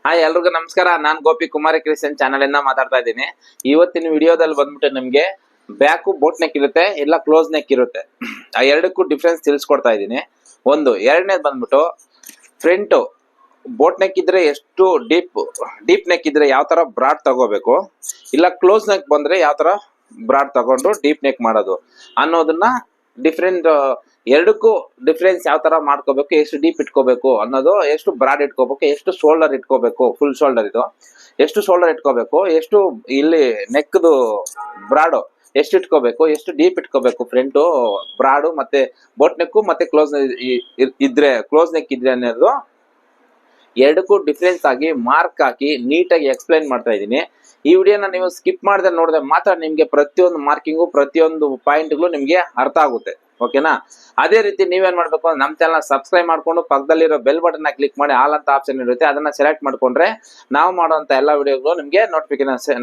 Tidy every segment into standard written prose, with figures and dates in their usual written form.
Hi ಎಲ್ರಿಗೂ ನಮಸ್ಕಾರ. ನಾನು ಗೋಪಿ ಕುಮಾರಿ ಕ್ರಿಶ್ಚಿಯನ್ ಚಾನಲ್ ಇಂದ ಮಾತಾಡ್ತಾ ಇದ್ದೀನಿ. ಇವತ್ತಿನ ವಿಡಿಯೋದಲ್ಲಿ ಬಂದ್ಬಿಟ್ಟು ನಿಮ್ಗೆ ಬ್ಯಾಕು ಬೋಟ್ ನೆಕ್ ಇರುತ್ತೆ, ಇಲ್ಲ ಕ್ಲೋಸ್ ನೆಕ್ ಇರುತ್ತೆ. ಆ ಎರಡಕ್ಕೂ ಡಿಫ್ರೆನ್ಸ್ ತಿಳಿಸ್ಕೊಡ್ತಾ ಇದ್ದೀನಿ. ಎರಡನೇದು ಬಂದ್ಬಿಟ್ಟು ಫ್ರಂಟ್ ಬೋಟ್ ನೆಕ್ ಇದ್ರೆ ಎಷ್ಟು ಡೀಪ್ ನೆಕ್ ಇದ್ರೆ ಯಾವ ತರ ಬ್ರಾಡ್ ತಗೋಬೇಕು, ಇಲ್ಲ ಕ್ಲೋಸ್ ನೆಕ್ ಬಂದ್ರೆ ಯಾವ ತರ ಬ್ರಾಡ್ ತಗೊಂಡು ಡೀಪ್ ನೆಕ್ ಮಾಡೋದು ಅನ್ನೋದನ್ನ ಡಿಫ್ರೆಂಟ್ ಎರಡಕ್ಕೂ ಡಿಫ್ರೆನ್ಸ್ ಯಾವ ತರ ಮಾಡ್ಕೋಬೇಕು, ಎಷ್ಟು ಡೀಪ್ ಇಟ್ಕೋಬೇಕು ಅನ್ನೋದು, ಎಷ್ಟು ಬ್ರಾಡ್ ಇಟ್ಕೋಬೇಕು, ಎಷ್ಟು ಶೋಲ್ಡರ್ ಇಟ್ಕೋಬೇಕು, ಫುಲ್ ಶೋಲ್ಡರ್ ಇದು ಎಷ್ಟು ಶೋಲ್ಡರ್ ಇಟ್ಕೋಬೇಕು, ಎಷ್ಟು ಇಲ್ಲಿ ನೆಕ್ದು ಬ್ರಾಡು ಎಷ್ಟು ಇಟ್ಕೋಬೇಕು, ಎಷ್ಟು ಡೀಪ್ ಇಟ್ಕೋಬೇಕು, ಫ್ರಂಟು ಬ್ರಾಡು ಮತ್ತೆ ಬೋಟ್ ನೆಕ್ ಮತ್ತೆ ಕ್ಲೋಸ್ ನೆಕ್ ಇದ್ರೆ ಅನ್ನೋದು ಎರಡಕ್ಕೂ ಡಿಫ್ರೆನ್ಸ್ ಆಗಿ ಮಾರ್ಕ್ ಹಾಕಿ ನೀಟಾಗಿ ಎಕ್ಸ್ಪ್ಲೈನ್ ಮಾಡ್ತಾ ಇದ್ದೀನಿ. ಈ ವಿಡಿಯೋನ ನೀವು ಸ್ಕಿಪ್ ಮಾಡದೆ ನೋಡಿದ್ರೆ ಮಾತ್ರ ನಿಮ್ಗೆ ಪ್ರತಿಯೊಂದು ಮಾರ್ಕಿಂಗು ಪ್ರತಿಯೊಂದು ಪಾಯಿಂಟ್ಗಳು ನಿಮ್ಗೆ ಅರ್ಥ ಆಗುತ್ತೆ. ಓಕೆನಾ? ಅದೇ ರೀತಿ ನೀವೇನ್ ಮಾಡ್ಬೇಕು, ನಮ್ಮ ಚಾನಲ್ ಸಬ್ಸ್ಕ್ರೈಬ್ ಮಾಡ್ಕೊಂಡು ಪಕ್ಕದಲ್ಲಿರೋ ಬೆಲ್ ಬಟನ್ ಕ್ಲಿಕ್ ಮಾಡಿ ಆಲ್ ಅಂತ ಆಪ್ಷನ್ ಇರುತ್ತೆ, ಅದನ್ನ ಸೆಲೆಕ್ಟ್ ಮಾಡ್ಕೊಂಡ್ರೆ ನಾವು ಮಾಡುವಂತ ಎಲ್ಲಾ ವಿಡಿಯೋಗಳು ನಿಮ್ಗೆ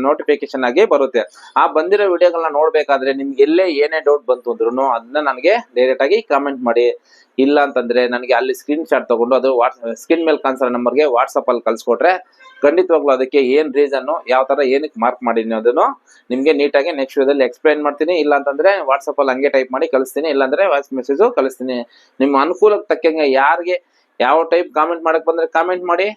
ನೋಟಿಫಿಕೇಶನ್ ಆಗಿ ಬರುತ್ತೆ. ಆ ಬಂದಿರೋ ವಿಡಿಯೋಗಳನ್ನ ನೋಡ್ಬೇಕಾದ್ರೆ ನಿಮ್ಗೆ ಎಲ್ಲೇ ಏನೇ ಡೌಟ್ ಬಂತು ಅಂದ್ರೂ ಅದನ್ನ ನನಗೆ ಡೈರೆಕ್ಟ್ ಆಗಿ ಕಾಮೆಂಟ್ ಮಾಡಿ. ಇಲ್ಲ ಅಂತಂದ್ರೆ ನನಗೆ ಅಲ್ಲಿ ಸ್ಕ್ರೀನ್ ಶಾಟ್ ತಗೊಂಡು ಅದು ಸ್ಕ್ರೀನ್ ಮೇಲೆ ಕಾಣಿಸೋ ನಂಬರ್ಗೆ ವಾಟ್ಸಪ್ ಅಲ್ಲಿ ಕಳ್ಸಿಕೊಟ್ರೆ ಖಂಡಿತವಾಗ್ಲೂ ಅದಕ್ಕೆ ಏನ್ ರೀಸನ್, ಯಾವ ತರ ಏನಕ್ಕೆ ಮಾರ್ಕ್ ಮಾಡಿದೀನಿ ಅದನ್ನು ನಿಮ್ಗೆ ನೀಟಾಗಿ ನೆಕ್ಸ್ಟ್ ವಿಡಿಯೋದಲ್ಲಿ ಎಕ್ಸ್ಪ್ಲೈನ್ ಮಾಡ್ತೀನಿ. ಇಲ್ಲ ಅಂತಂದ್ರೆ ವಾಟ್ಸಪ್ ಅಲ್ಲಿ ಹಂಗೆ ಟೈಪ್ ಮಾಡಿ ಕಳಿಸ್ತೀನಿ, ಇಲ್ಲಾಂದ್ರೆ ವಾಯ್ಸ್ ಮೆಸೇಜ್ ಕಳಿಸ್ತೀನಿ. ನಿಮ್ಮ ಅನುಕೂಲಕ್ಕೆ ತಕ್ಕಂಗೆ ಯಾರಿಗೆ ಯಾವ ಟೈಪ್ ಕಾಮೆಂಟ್ ಮಾಡಕ್ ಬಂದ್ರೆ ಕಾಮೆಂಟ್ ಮಾಡಿ,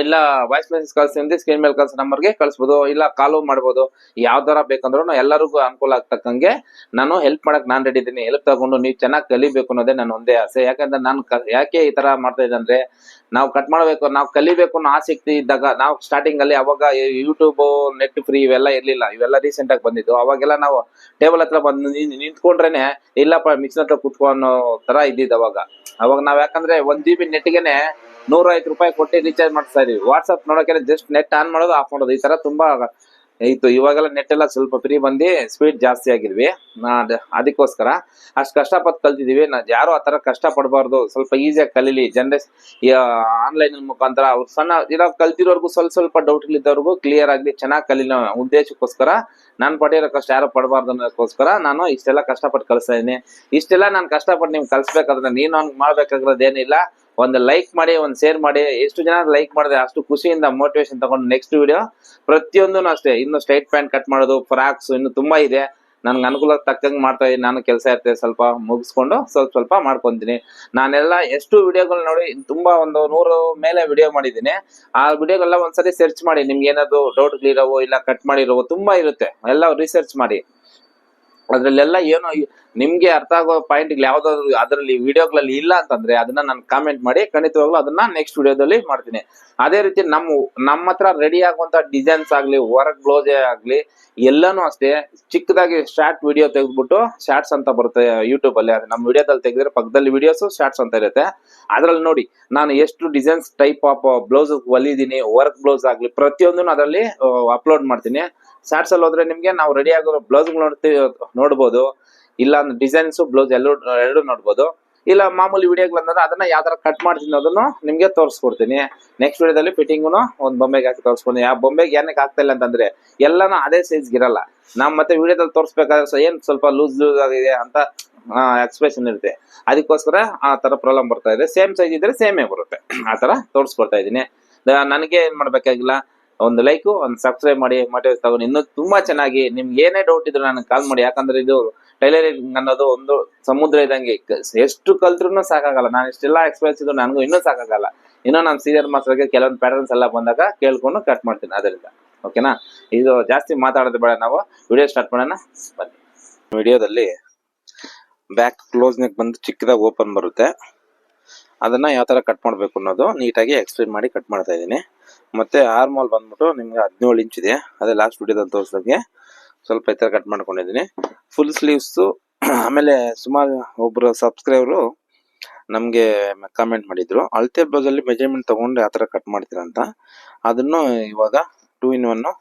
ಇಲ್ಲ ವಾಯ್ಸ್ ಮೆಸೇಜ್ ಕಳಿಸ್ತೀನಿ, ಸ್ಕ್ರೀನ್ ಮೇಲೆ ಕಳ್ಸೋ ನಂಬರ್ಗೆ ಕಳಿಸ್ಬೋದು, ಇಲ್ಲ ಕಾಲು ಮಾಡ್ಬೋದು. ಯಾವ ತರ ಬೇಕಂದ್ರೂ ಎಲ್ಲರಿಗೂ ಅನುಕೂಲ ಆಗ್ತಕ್ಕಂಗೆ ನಾನು ಹೆಲ್ಪ್ ಮಾಡಕ್ ನಾನ್ ರೆಡಿ ಇದ್ದೀನಿ. ಹೆಲ್ಪ್ ತಗೊಂಡು ನೀವು ಚೆನ್ನಾಗಿ ಕಲಿಬೇಕು ಅನ್ನೋದೇ ನನ್ನ ಒಂದೇ ಆಸೆ. ಯಾಕಂದ್ರೆ ನಾನು ಯಾಕೆ ಈ ತರ ಮಾಡ್ತಾ ಇದ್ದೆ ಅಂದ್ರೆ, ನಾವು ಕಟ್ ಮಾಡ್ಬೇಕು, ನಾವು ಕಲಿಬೇಕು ಅನ್ನೋ ಆಸಕ್ತಿ ಇದ್ದಾಗ, ನಾವು ಸ್ಟಾರ್ಟಿಂಗ್ ಅಲ್ಲಿ ಅವಾಗ ಯೂಟ್ಯೂಬ್ ನೆಟ್ ಫ್ರೀ ಇವೆಲ್ಲ ಇರ್ಲಿಲ್ಲ, ಇವೆಲ್ಲ ರೀಸೆಂಟ್ ಆಗಿ ಬಂದಿದ್ದು. ಅವಾಗೆಲ್ಲ ನಾವು ಟೇಬಲ್ ಹತ್ರ ಬಂದು ನಿಂತ್ಕೊಂಡ್ರೇನೆ ಇಲ್ಲಪ್ಪ ಮಿಕ್ಸ್ ಹತ್ರ ಕುತ್ಕೊ ಅನ್ನೋ ತರ ಇದ್ದಿದ್ದು ಅವಾಗ ನಾವ್ ಯಾಕಂದ್ರೆ 1 GB ನೆಟ್ಗೆನೆ 150 ರೂಪಾಯಿ ಕೊಟ್ಟು ರೀಚಾರ್ಜ್ ಮಾಡ್ತಾ ಇದೀವಿ. ವಾಟ್ಸ್ಆಪ್ ನೋಡೋಕೆ ಜಸ್ಟ್ ನೆಟ್ ಆನ್ ಮಾಡೋದು ಆಫ್ ಮಾಡೋದು, ಈ ತರ ತುಂಬಾ ಇತ್ತು. ಇವಾಗೆಲ್ಲ ನೆಟ್ ಎಲ್ಲ ಸ್ವಲ್ಪ ಫ್ರೀ ಬಂದು ಸ್ಪೀಡ್ ಜಾಸ್ತಿ ಆಗಿದ್ವಿ, ಅದಕ್ಕೋಸ್ಕರ ಅಷ್ಟು ಕಷ್ಟಪಟ್ಟು ಕಲ್ತಿದೀವಿ. ಯಾರು ಆ ತರ ಕಷ್ಟ ಪಡಬಾರ್ದು, ಸ್ವಲ್ಪ ಈಸಿಯಾಗಿ ಕಲೀಲಿ. ಆನ್ಲೈನ್ ಮುಖಾಂತರ ಅವ್ರು ಸಣ್ಣ ಇರೋ ಕಲ್ತಿರೋರ್ಗು ಸ್ವಲ್ಪ ಡೌಟ್ಗಳಿದ್ದವ್ರಿಗೂ ಕ್ಲಿಯರ್ ಆಗ್ಲಿ, ಚೆನ್ನಾಗಿ ಕಲೀಲಿ ಉದ್ದೇಶಕ್ಕೋಸ್ಕರ ನಾನು ಪಡಿರೋ ಕಷ್ಟ ಯಾರು ಪಡಬಾರ್ದು ಅನ್ನೋದಕ್ಕೋಸ್ಕರ ನಾನು ಇಷ್ಟೆಲ್ಲ ಕಷ್ಟಪಟ್ಟು ಕಲಿಸ್ತಾ ಇದೀನಿ. ಇಷ್ಟೆಲ್ಲ ನಾನು ಕಷ್ಟಪಟ್ಟು ನಿಮ್ಗೆ ಕಲಿಸ್ಬೇಕಾದ್ರೆ ನೀನು ಮಾಡ್ಬೇಕಾಗಿರೋದೇನಿಲ್ಲ, ಒಂದು ಲೈಕ್ ಮಾಡಿ, ಒಂದು ಶೇರ್ ಮಾಡಿ. ಎಷ್ಟು ಜನ ಲೈಕ್ ಮಾಡಿದ್ರೆ ಅಷ್ಟು ಖುಷಿಯಿಂದ ಮೋಟಿವೇಶನ್ ತಗೊಂಡು ನೆಕ್ಸ್ಟ್ ವಿಡಿಯೋ ಪ್ರತಿಯೊಂದು ಅಷ್ಟೇ. ಇನ್ನು ಸ್ಟ್ರೈಟ್ ಪ್ಯಾಂಟ್ ಕಟ್ ಮಾಡೋದು, ಫ್ರಾಕ್ಸ್ ಇನ್ನು ತುಂಬಾ ಇದೆ. ನನ್ಗೆ ಅನುಕೂಲ ತಕ್ಕಂಗೆ ಮಾಡ್ತಾ ಇದೀನಿ. ನಾನು ಕೆಲಸ ಇರ್ತದೆ, ಸ್ವಲ್ಪ ಮುಗಿಸ್ಕೊಂಡು ಸ್ವಲ್ಪ ಮಾಡ್ಕೊಂತೀನಿ. ನಾನೆಲ್ಲ ಎಷ್ಟು ವಿಡಿಯೋಗಳು ನೋಡಿ ತುಂಬಾ ಒಂದು 100 ಮೇಲೆ ವಿಡಿಯೋ ಮಾಡಿದ್ದೀನಿ. ಆ ವಿಡಿಯೋಗೆಲ್ಲ ಒಂದ್ಸರಿ ಸರ್ಚ್ ಮಾಡಿ, ನಿಮ್ಗೆ ಏನಾದ್ರು ಡೌಟ್ ಇರೋವು ಇಲ್ಲ ಕಟ್ ಮಾಡಿರೋವು ತುಂಬಾ ಇರುತ್ತೆ, ಎಲ್ಲ ರಿಸರ್ಚ್ ಮಾಡಿ. ಅದ್ರಲ್ಲೆಲ್ಲ ಏನೋ ನಿಮ್ಗೆ ಅರ್ಥ ಆಗೋ ಪಾಯಿಂಟ್ ಯಾವ್ದಾದ್ರು ಅದರಲ್ಲಿ ವಿಡಿಯೋಗಳಲ್ಲಿ ಇಲ್ಲ ಅಂತಂದ್ರೆ ಅದನ್ನ ನಾನು ಕಾಮೆಂಟ್ ಮಾಡಿ, ಖಂಡಿತವಾಗ್ಲೂ ಅದನ್ನ ನೆಕ್ಸ್ಟ್ ವಿಡಿಯೋದಲ್ಲಿ ಮಾಡ್ತೀನಿ. ಅದೇ ರೀತಿ ನಮ್ಮ ಹತ್ರ ರೆಡಿ ಆಗುವಂತ ಡಿಸೈನ್ಸ್ ಆಗ್ಲಿ, ವರ್ಕ್ ಬ್ಲೌಸ್ ಆಗ್ಲಿ, ಎಲ್ಲಾನು ಅಷ್ಟೇ ಚಿಕ್ಕದಾಗಿ ಶಾರ್ಟ್ ವಿಡಿಯೋ ತೆಗೆದ್ಬಿಟ್ಟು, ಶಾರ್ಟ್ಸ್ ಅಂತ ಬರುತ್ತೆ ಯೂಟ್ಯೂಬ್ ಅಲ್ಲಿ, ಅದು ನಮ್ಮ ವಿಡಿಯೋದಲ್ಲಿ ತೆಗೆದ್ರೆ ಪಕ್ಕದಲ್ಲಿ ವಿಡಿಯೋಸ್ ಶಾರ್ಟ್ಸ್ ಅಂತ ಇರುತ್ತೆ. ಅದ್ರಲ್ಲಿ ನೋಡಿ ನಾನು ಎಷ್ಟು ಡಿಸೈನ್ಸ್ ಟೈಪ್ ಆಫ್ ಬ್ಲೌಸ್ ಹೊಲಿದೀನಿ, ವರ್ಕ್ ಬ್ಲೌಸ್ ಆಗ್ಲಿ ಪ್ರತಿಯೊಂದನ್ನು ಅದರಲ್ಲಿ ಅಪ್ಲೋಡ್ ಮಾಡ್ತೀನಿ. ಶಾರ್ಟ್ಸ್ ಅಲ್ಲಿ ಹೋದ್ರೆ ನಿಮ್ಗೆ ನಾವು ರೆಡಿ ಆಗಿರೋ ಬ್ಲೌಸ್ ನೋಡ್ಬೋದು, ಇಲ್ಲ ಡಿಸೈನ್ಸ್ ಬ್ಲೌಸ್ ಎರಡು ನೋಡ್ಬೋದು. ಇಲ್ಲ ಮಾಮೂಲಿ ವಿಡಿಯೋಗಳಂದ್ರೆ ಅದನ್ನ ಯಾವ ತರ ಕಟ್ ಮಾಡ್ತೀನಿ ಅದನ್ನು ನಿಮ್ಗೆ ತೋರಿಸ್ಕೊಡ್ತೀನಿ. ನೆಕ್ಸ್ಟ್ ವಿಡಿಯೋದಲ್ಲಿ ಫಿಟ್ಟಿಂಗ್ನು ಒಂದ್ ಬೊಂಬೆಗೆ ಹಾಕಿ ತೋರಿಸ್ಕೊಡ್ತೀನಿ. ಆ ಬೊಂಬೆಗೆ ಏನಕ್ಕೆ ಆಗ್ತಾ ಇಲ್ಲ ಅಂತಂದ್ರೆ ಎಲ್ಲಾನು ಅದೇ ಸೈಜ್ ಇರಲ್ಲ. ನಾವ್ ಮತ್ತೆ ವಿಡಿಯೋದಲ್ಲಿ ತೋರಿಸ್ಬೇಕಾದ್ರೆ ಏನ್ ಸ್ವಲ್ಪ ಲೂಸ್ ಆಗಿದೆ ಅಂತ ಎಕ್ಸ್ಪ್ರೆಷನ್ ಇರುತ್ತೆ, ಅದಕ್ಕೋಸ್ಕರ ಆ ತರ ಪ್ರಾಬ್ಲಮ್ ಬರ್ತಾ ಇದೆ. ಸೇಮ್ ಸೈಜ್ ಇದ್ರೆ ಸೇಮೇ ಬರುತ್ತೆ, ಆ ತರ ತೋರಿಸ್ಕೊಡ್ತಾ ಇದೀನಿ. ನನಗೆ ಏನ್ ಮಾಡ್ಬೇಕಾಗಿಲ್ಲ, ಒಂದು ಲೈಕ್, ಒಂದು ಸಬ್ಸ್ಕ್ರೈಬ್ ಮಾಡಿ, ಮೋಟಿವೇಟ್ ತಗೊಂಡು ಇನ್ನೂ ತುಂಬಾ ಚೆನ್ನಾಗಿ ನಿಮ್ಗೆ ಏನೇ ಡೌಟ್ ಇದ್ರು ನನಗೆ ಕಾಲ್ ಮಾಡಿ. ಯಾಕಂದ್ರೆ ಇದು ಟೈಲರಿಂಗ್ ಅನ್ನೋದು ಒಂದು ಸಮುದ್ರ ಇದ್ದಂಗೆ, ಎಷ್ಟು ಕಲ್ತ್ರು ಸಾಕಾಗಲ್ಲ. ನಾನು ಇಷ್ಟೆಲ್ಲ ಎಕ್ಸ್ಪೀರಿಯನ್ಸ್ ಇದ್ರು ನನಗೂ ಇನ್ನೂ ಸಾಕಾಗಲ್ಲ. ಇನ್ನೂ ನಾನು ಸೀನಿಯರ್ ಮಾಸ್ಟರ್ಗೆ ಕೆಲವೊಂದು ಪ್ಯಾಟರ್ನ್ಸ್ ಎಲ್ಲ ಬಂದಾಗ ಕೇಳ್ಕೊಂಡು ಕಟ್ ಮಾಡ್ತೀನಿ. ಅದರಿಂದ ಓಕೆನಾ? ಇದು ಜಾಸ್ತಿ ಮಾತಾಡೋದು ಬೇಡ, ನಾವು ವಿಡಿಯೋ ಸ್ಟಾರ್ಟ್ ಮಾಡೋಣ ಬನ್ನಿ. ವಿಡಿಯೋದಲ್ಲಿ ಬ್ಯಾಕ್ ಕ್ಲೋಸ್ ನೆಕ್ ಬಂದು ಚಿಕ್ಕದಾಗಿ ಓಪನ್ ಬರುತ್ತೆ, ಅದನ್ನ ಯಾವ ತರ ಕಟ್ ಮಾಡ್ಬೇಕು ಅನ್ನೋದು ನೀಟಾಗಿ ಎಕ್ಸ್ಪ್ಲೇನ್ ಮಾಡಿ ಕಟ್ ಮಾಡ್ತಾ ಇದ್ದೀನಿ. ಮತ್ತೆ ಆರ್ಮೋಲ್ ಬಂದ್ಬಿಟ್ಟು ನಿಮ್ಗೆ 17 ಇಂಚ್ ಇದೆ, ಅದೇ ಲಾಸ್ಟ್ ವಿಡಿಯೋದಲ್ಲಿ ತೋರಿಸಿದಂಗೆ ಸ್ವಲ್ಪ ಈ ತರ ಕಟ್ ಮಾಡ್ಕೊಂಡಿದ್ದೀನಿ. ಫುಲ್ ಸ್ಲೀವ್ಸ್ ಆಮೇಲೆ ಸುಮಾರು ಒಬ್ರು ಸಬ್ಸ್ಕ್ರೈಬರು ನಮ್ಗೆ ಕಾಮೆಂಟ್ ಮಾಡಿದ್ರು, ಅಳತೆ ಬ್ಲೌಸ್ ಅಲ್ಲಿ ಮೆಜರ್ಮೆಂಟ್ ತಗೊಂಡು ಯಾವ ತರ ಕಟ್ ಮಾಡ್ತೀರಂತ. ಅದನ್ನು ಇವಾಗ 2 in 1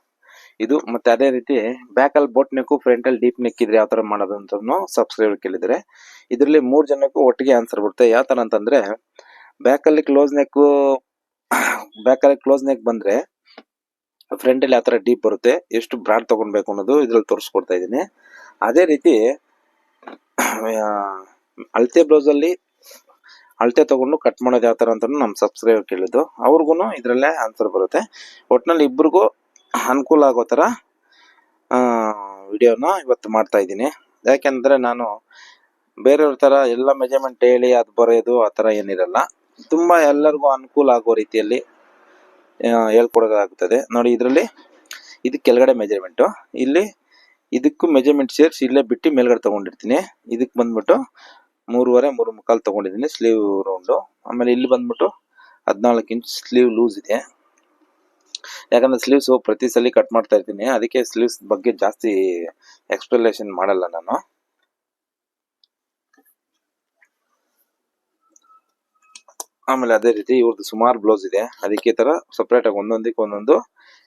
ಇದು. ಮತ್ತೆ ಅದೇ ರೀತಿ ಬ್ಯಾಕ್ ಅಲ್ಲಿ ಬೋಟ್ ನೆಕ್, ಫ್ರಂಟ್ ಅಲ್ಲಿ ಡೀಪ್ ನೆಕ್ ಇದ್ರೆ ಯಾವ ತರ ಮಾಡೋದು ಅಂತ ಸಬ್ಸ್ಕ್ರೈಬರ್ ಕೇಳಿದ್ರೆ, ಇದ್ರಲ್ಲಿ 3 ಜನಕ್ಕೂ ಒಟ್ಟಿಗೆ ಆನ್ಸರ್ ಬರುತ್ತೆ. ಯಾವ ತರ ಅಂತಂದ್ರೆ, ಬ್ಯಾಕ್ ಅಲ್ಲಿ ಕ್ಲೋಸ್ ನೆಕ್ ಬಂದ್ರೆ ಫ್ರಂಟ್ ಅಲ್ಲಿ ಯಾವ ತರ ಡೀಪ್ ಬರುತ್ತೆ, ಎಷ್ಟು ಬ್ರಾಡ್ ತಗೊಳ್ಬೇಕು ಅನ್ನೋದು ಇದ್ರಲ್ಲಿ ತೋರಿಸ್ಕೊಡ್ತಾ ಇದ್ದೀನಿ. ಅದೇ ರೀತಿ ಅಳತೆ ಬ್ಲೌಸ್ ಅಲ್ಲಿ ಅಳತೆ ತಗೊಂಡು ಕಟ್ ಮಾಡೋದು ಯಾವ ಥರ ಅಂತ ನಮ್ಮ ಸಬ್ಸ್ಕ್ರೈಬರ್ ಕೇಳಿದ್ದು, ಅವ್ರಿಗೂ ಇದರಲ್ಲೇ ಆನ್ಸರ್ ಬರುತ್ತೆ. ಒಟ್ಟಿನಲ್ಲಿ ಇಬ್ಬರಿಗೂ ಅನುಕೂಲ ಆಗೋ ಥರ ವಿಡಿಯೋನ ಇವತ್ತು ಮಾಡ್ತಾ ಇದ್ದೀನಿ. ಯಾಕೆಂದರೆ ನಾನು ಬೇರೆಯವ್ರ ಥರ ಎಲ್ಲ ಮೆಜರ್ಮೆಂಟ್ ಹೇಳಿ ಅದು ಬರೆಯೋದು ಆ ಥರ ಏನಿರಲ್ಲ. ತುಂಬ ಎಲ್ಲರಿಗೂ ಅನುಕೂಲ ಆಗೋ ರೀತಿಯಲ್ಲಿ ಹೇಳ್ಕೊಡೋದಾಗುತ್ತದೆ. ನೋಡಿ, ಇದರಲ್ಲಿ ಇದು ಕೆಳಗಡೆ ಮೆಜರ್ಮೆಂಟು, ಇಲ್ಲಿ ಇದಕ್ಕೂ ಮೆಜರ್ಮೆಂಟ್ ಸೇರಿಸಿ ಇಲ್ಲೇ ಬಿಟ್ಟು ಮೇಲ್ಗಡೆ ತೊಗೊಂಡಿರ್ತೀನಿ. ಇದಕ್ಕೆ ಬಂದ್ಬಿಟ್ಟು 3.5 3.25 ತೊಗೊಂಡಿದ್ದೀನಿ ಸ್ಲೀವ್ ರೌಂಡು. ಆಮೇಲೆ ಇಲ್ಲಿ ಬಂದ್ಬಿಟ್ಟು 14 ಇಂಚ್ ಸ್ಲೀವ್ ಲೂಸ್ ಇದೆ. ಯಾಕಂದರೆ ಸ್ಲೀವ್ಸು ಪ್ರತಿ ಸಲ ಕಟ್ ಮಾಡ್ತಾ ಇರ್ತೀನಿ, ಅದಕ್ಕೆ ಸ್ಲೀವ್ಸ್ ಬಗ್ಗೆ ಜಾಸ್ತಿ ಎಕ್ಸ್ಪ್ಲನೇಷನ್ ಮಾಡಲ್ಲ ನಾನು. ಆಮೇಲೆ ಅದೇ ರೀತಿ ಇವ್ರದ್ದು ಸುಮಾರು ಬ್ಲೌಸ್ ಇದೆ, ಅದಕ್ಕೆ ಈ ಥರ ಸಪ್ರೇಟಾಗಿ ಒಂದೊಂದಕ್ಕೆ ಒಂದೊಂದು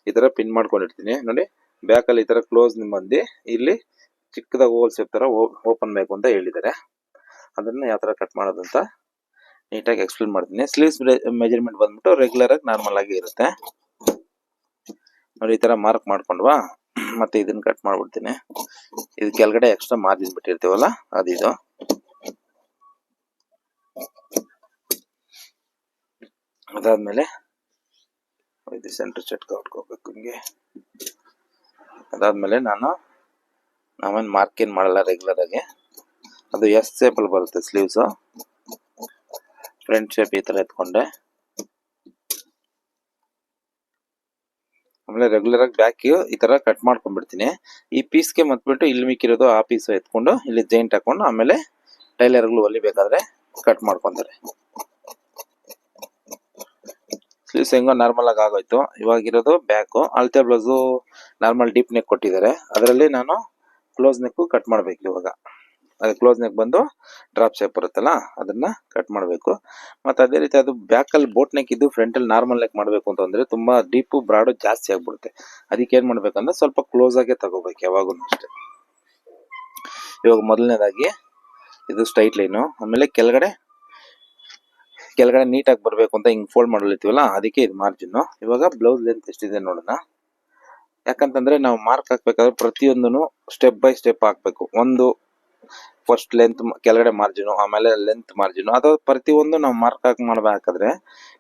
ಈ ಥರ ಪಿನ್ ಮಾಡ್ಕೊಂಡಿರ್ತೀನಿ. ನೋಡಿ, ಬ್ಯಾಕಲ್ಲಿ ಈ ಥರ ಕ್ಲೋಸ್ ಬಂದು ಇಲ್ಲಿ ಚಿಕ್ಕದಾಗಿ ಹೋಲ್ ಶೇಪ್ ಥರ ಓಪನ್ ಬೇಕು ಅಂತ ಹೇಳಿದ್ದಾರೆ. ಅದನ್ನು ಯಾವ ಥರ ಕಟ್ ಮಾಡೋದು ಅಂತ ನೀಟಾಗಿ ಎಕ್ಸ್ಪ್ಲೇನ್ ಮಾಡ್ತೀನಿ. ಸ್ಲೀವ್ಸ್ ಮೆಜರ್ಮೆಂಟ್ ಬಂದ್ಬಿಟ್ಟು ರೆಗ್ಯುಲರ್ ಆಗಿ ನಾರ್ಮಲ್ ಆಗಿ ಇರುತ್ತೆ. ನೋಡಿ, ಈ ಥರ ಮಾರ್ಕ್ ಮಾಡ್ಕೊಂಡ್ವಾ, ಮತ್ತೆ ಇದನ್ನ ಕಟ್ ಮಾಡ್ಬಿಡ್ತೀನಿ. ಇದು ಕೆಳಗಡೆ ಎಕ್ಸ್ಟ್ರಾ ಮಾರ್ಜಿನ್ ಬಿಟ್ಟಿರ್ತೀವಲ್ಲ ಅದಿದು. ಅದಾದ್ಮೇಲೆ ಇದು ಸೆಂಟರ್ ಚಟ್ಕ ಹೊಡ್ಕೋಬೇಕು ಹಿಂಗೆ. ಅದಾದ್ಮೇಲೆ ನಾವೇನು ಮಾರ್ಕ್ ಏನು ಮಾಡಲ್ಲ ರೆಗ್ಯುಲರ್ ಆಗಿ. ಅದು ಎಸ್ ಶೇಪಲ್ಲಿ ಬರುತ್ತೆ ಸ್ಲೀವ್ಸು. ಫ್ರಂಟ್ ಶೇಪ್ ಈ ಥರ ಎತ್ಕೊಂಡೆ. ಆಮೇಲೆ ರೆಗ್ಯುಲರ್ ಆಗಿ ಬ್ಯಾಕ್ ಈ ಥರ ಕಟ್ ಮಾಡ್ಕೊಂಡ್ಬಿಡ್ತೀನಿ. ಈ ಪೀಸ್ಗೆ ಮತ್ಬಿಟ್ಟು ಇಲ್ಲಿ ಮಿಕ್ಕಿರೋದು ಆ ಪೀಸು ಎತ್ಕೊಂಡು ಇಲ್ಲಿ ಜೈಂಟ್ ಹಾಕೊಂಡು ಆಮೇಲೆ ಟೈಲರ್ಗಳು ಹೊಲಿಬೇಕಾದ್ರೆ ಕಟ್ ಮಾಡ್ಕೊಂತಾರೆ. ಸ್ಲೀವ್ಸ್ ಹೆಂಗೋ ನಾರ್ಮಲ್ ಆಗಿ ಆಗೋಯ್ತು. ಇವಾಗಿರೋದು ಬ್ಯಾಕು. ಅಳತೆ ಬ್ಲೌಸು ನಾರ್ಮಲ್ ಡೀಪ್ ನೆಕ್ ಕೊಟ್ಟಿದ್ದಾರೆ, ಅದರಲ್ಲಿ ನಾನು ಕ್ಲೋಸ್ ನೆಕ್ಕು ಕಟ್ ಮಾಡಬೇಕು ಇವಾಗ. ಅದು ಕ್ಲೋಸ್ ನೆಕ್ ಬಂದು ಡ್ರಾಪ್ ಶೇಪ್ ಬರುತ್ತಲ್ಲ ಅದನ್ನ ಕಟ್ ಮಾಡಬೇಕು. ಮತ್ತು ಅದೇ ರೀತಿ ಅದು ಬ್ಯಾಕಲ್ಲಿ ಬೋಟ್ ನೆಕ್ ಇದ್ದು ಫ್ರಂಟಲ್ಲಿ ನಾರ್ಮಲ್ ನೆಕ್ ಮಾಡಬೇಕು ಅಂತಂದರೆ ತುಂಬ ಡೀಪು ಬ್ರಾಡು ಜಾಸ್ತಿ ಆಗ್ಬಿಡುತ್ತೆ. ಅದಕ್ಕೆ ಏನು ಮಾಡ್ಬೇಕಂದ್ರೆ ಸ್ವಲ್ಪ ಕ್ಲೋಸ್ ಆಗೇ ತಗೋಬೇಕು ಯಾವಾಗೂ ಅಷ್ಟೇ. ಇವಾಗ ಮೊದಲನೇದಾಗಿ ಇದು ಸ್ಟ್ರೈಟ್ ಲೈನು, ಆಮೇಲೆ ಕೆಳಗಡೆ ನೀಟಾಗಿ ಬರಬೇಕು ಅಂತ ಹಿಂಗೆ ಫೋಲ್ಡ್ ಮಾಡಿರ್ತೀವಲ್ಲ ಅದಕ್ಕೆ ಇದು ಮಾರ್ಜಿನ್ನು. ಇವಾಗ ಬ್ಲೌಸ್ ಲೆಂತ್ ಎಷ್ಟಿದೆ ನೋಡೋಣ. ಯಾಕಂತಂದರೆ ನಾವು ಮಾರ್ಕ್ ಹಾಕ್ಬೇಕಾದ್ರೆ ಪ್ರತಿಯೊಂದೂ ಸ್ಟೆಪ್ ಬೈ ಸ್ಟೆಪ್ ಹಾಕಬೇಕು. ಒಂದು ಫಸ್ಟ್ ಲೆಂತ್ ಕೆಳಗಡೆ ಮಾರ್ಜಿನು, ಆಮೇಲೆ ಲೆಂತ್ ಮಾರ್ಜಿನು, ಅದು ಪ್ರತಿಯೊಂದು ನಾವು ಮಾರ್ಕ್ ಹಾಕಿ ಮಾಡಬೇಕಾದ್ರೆ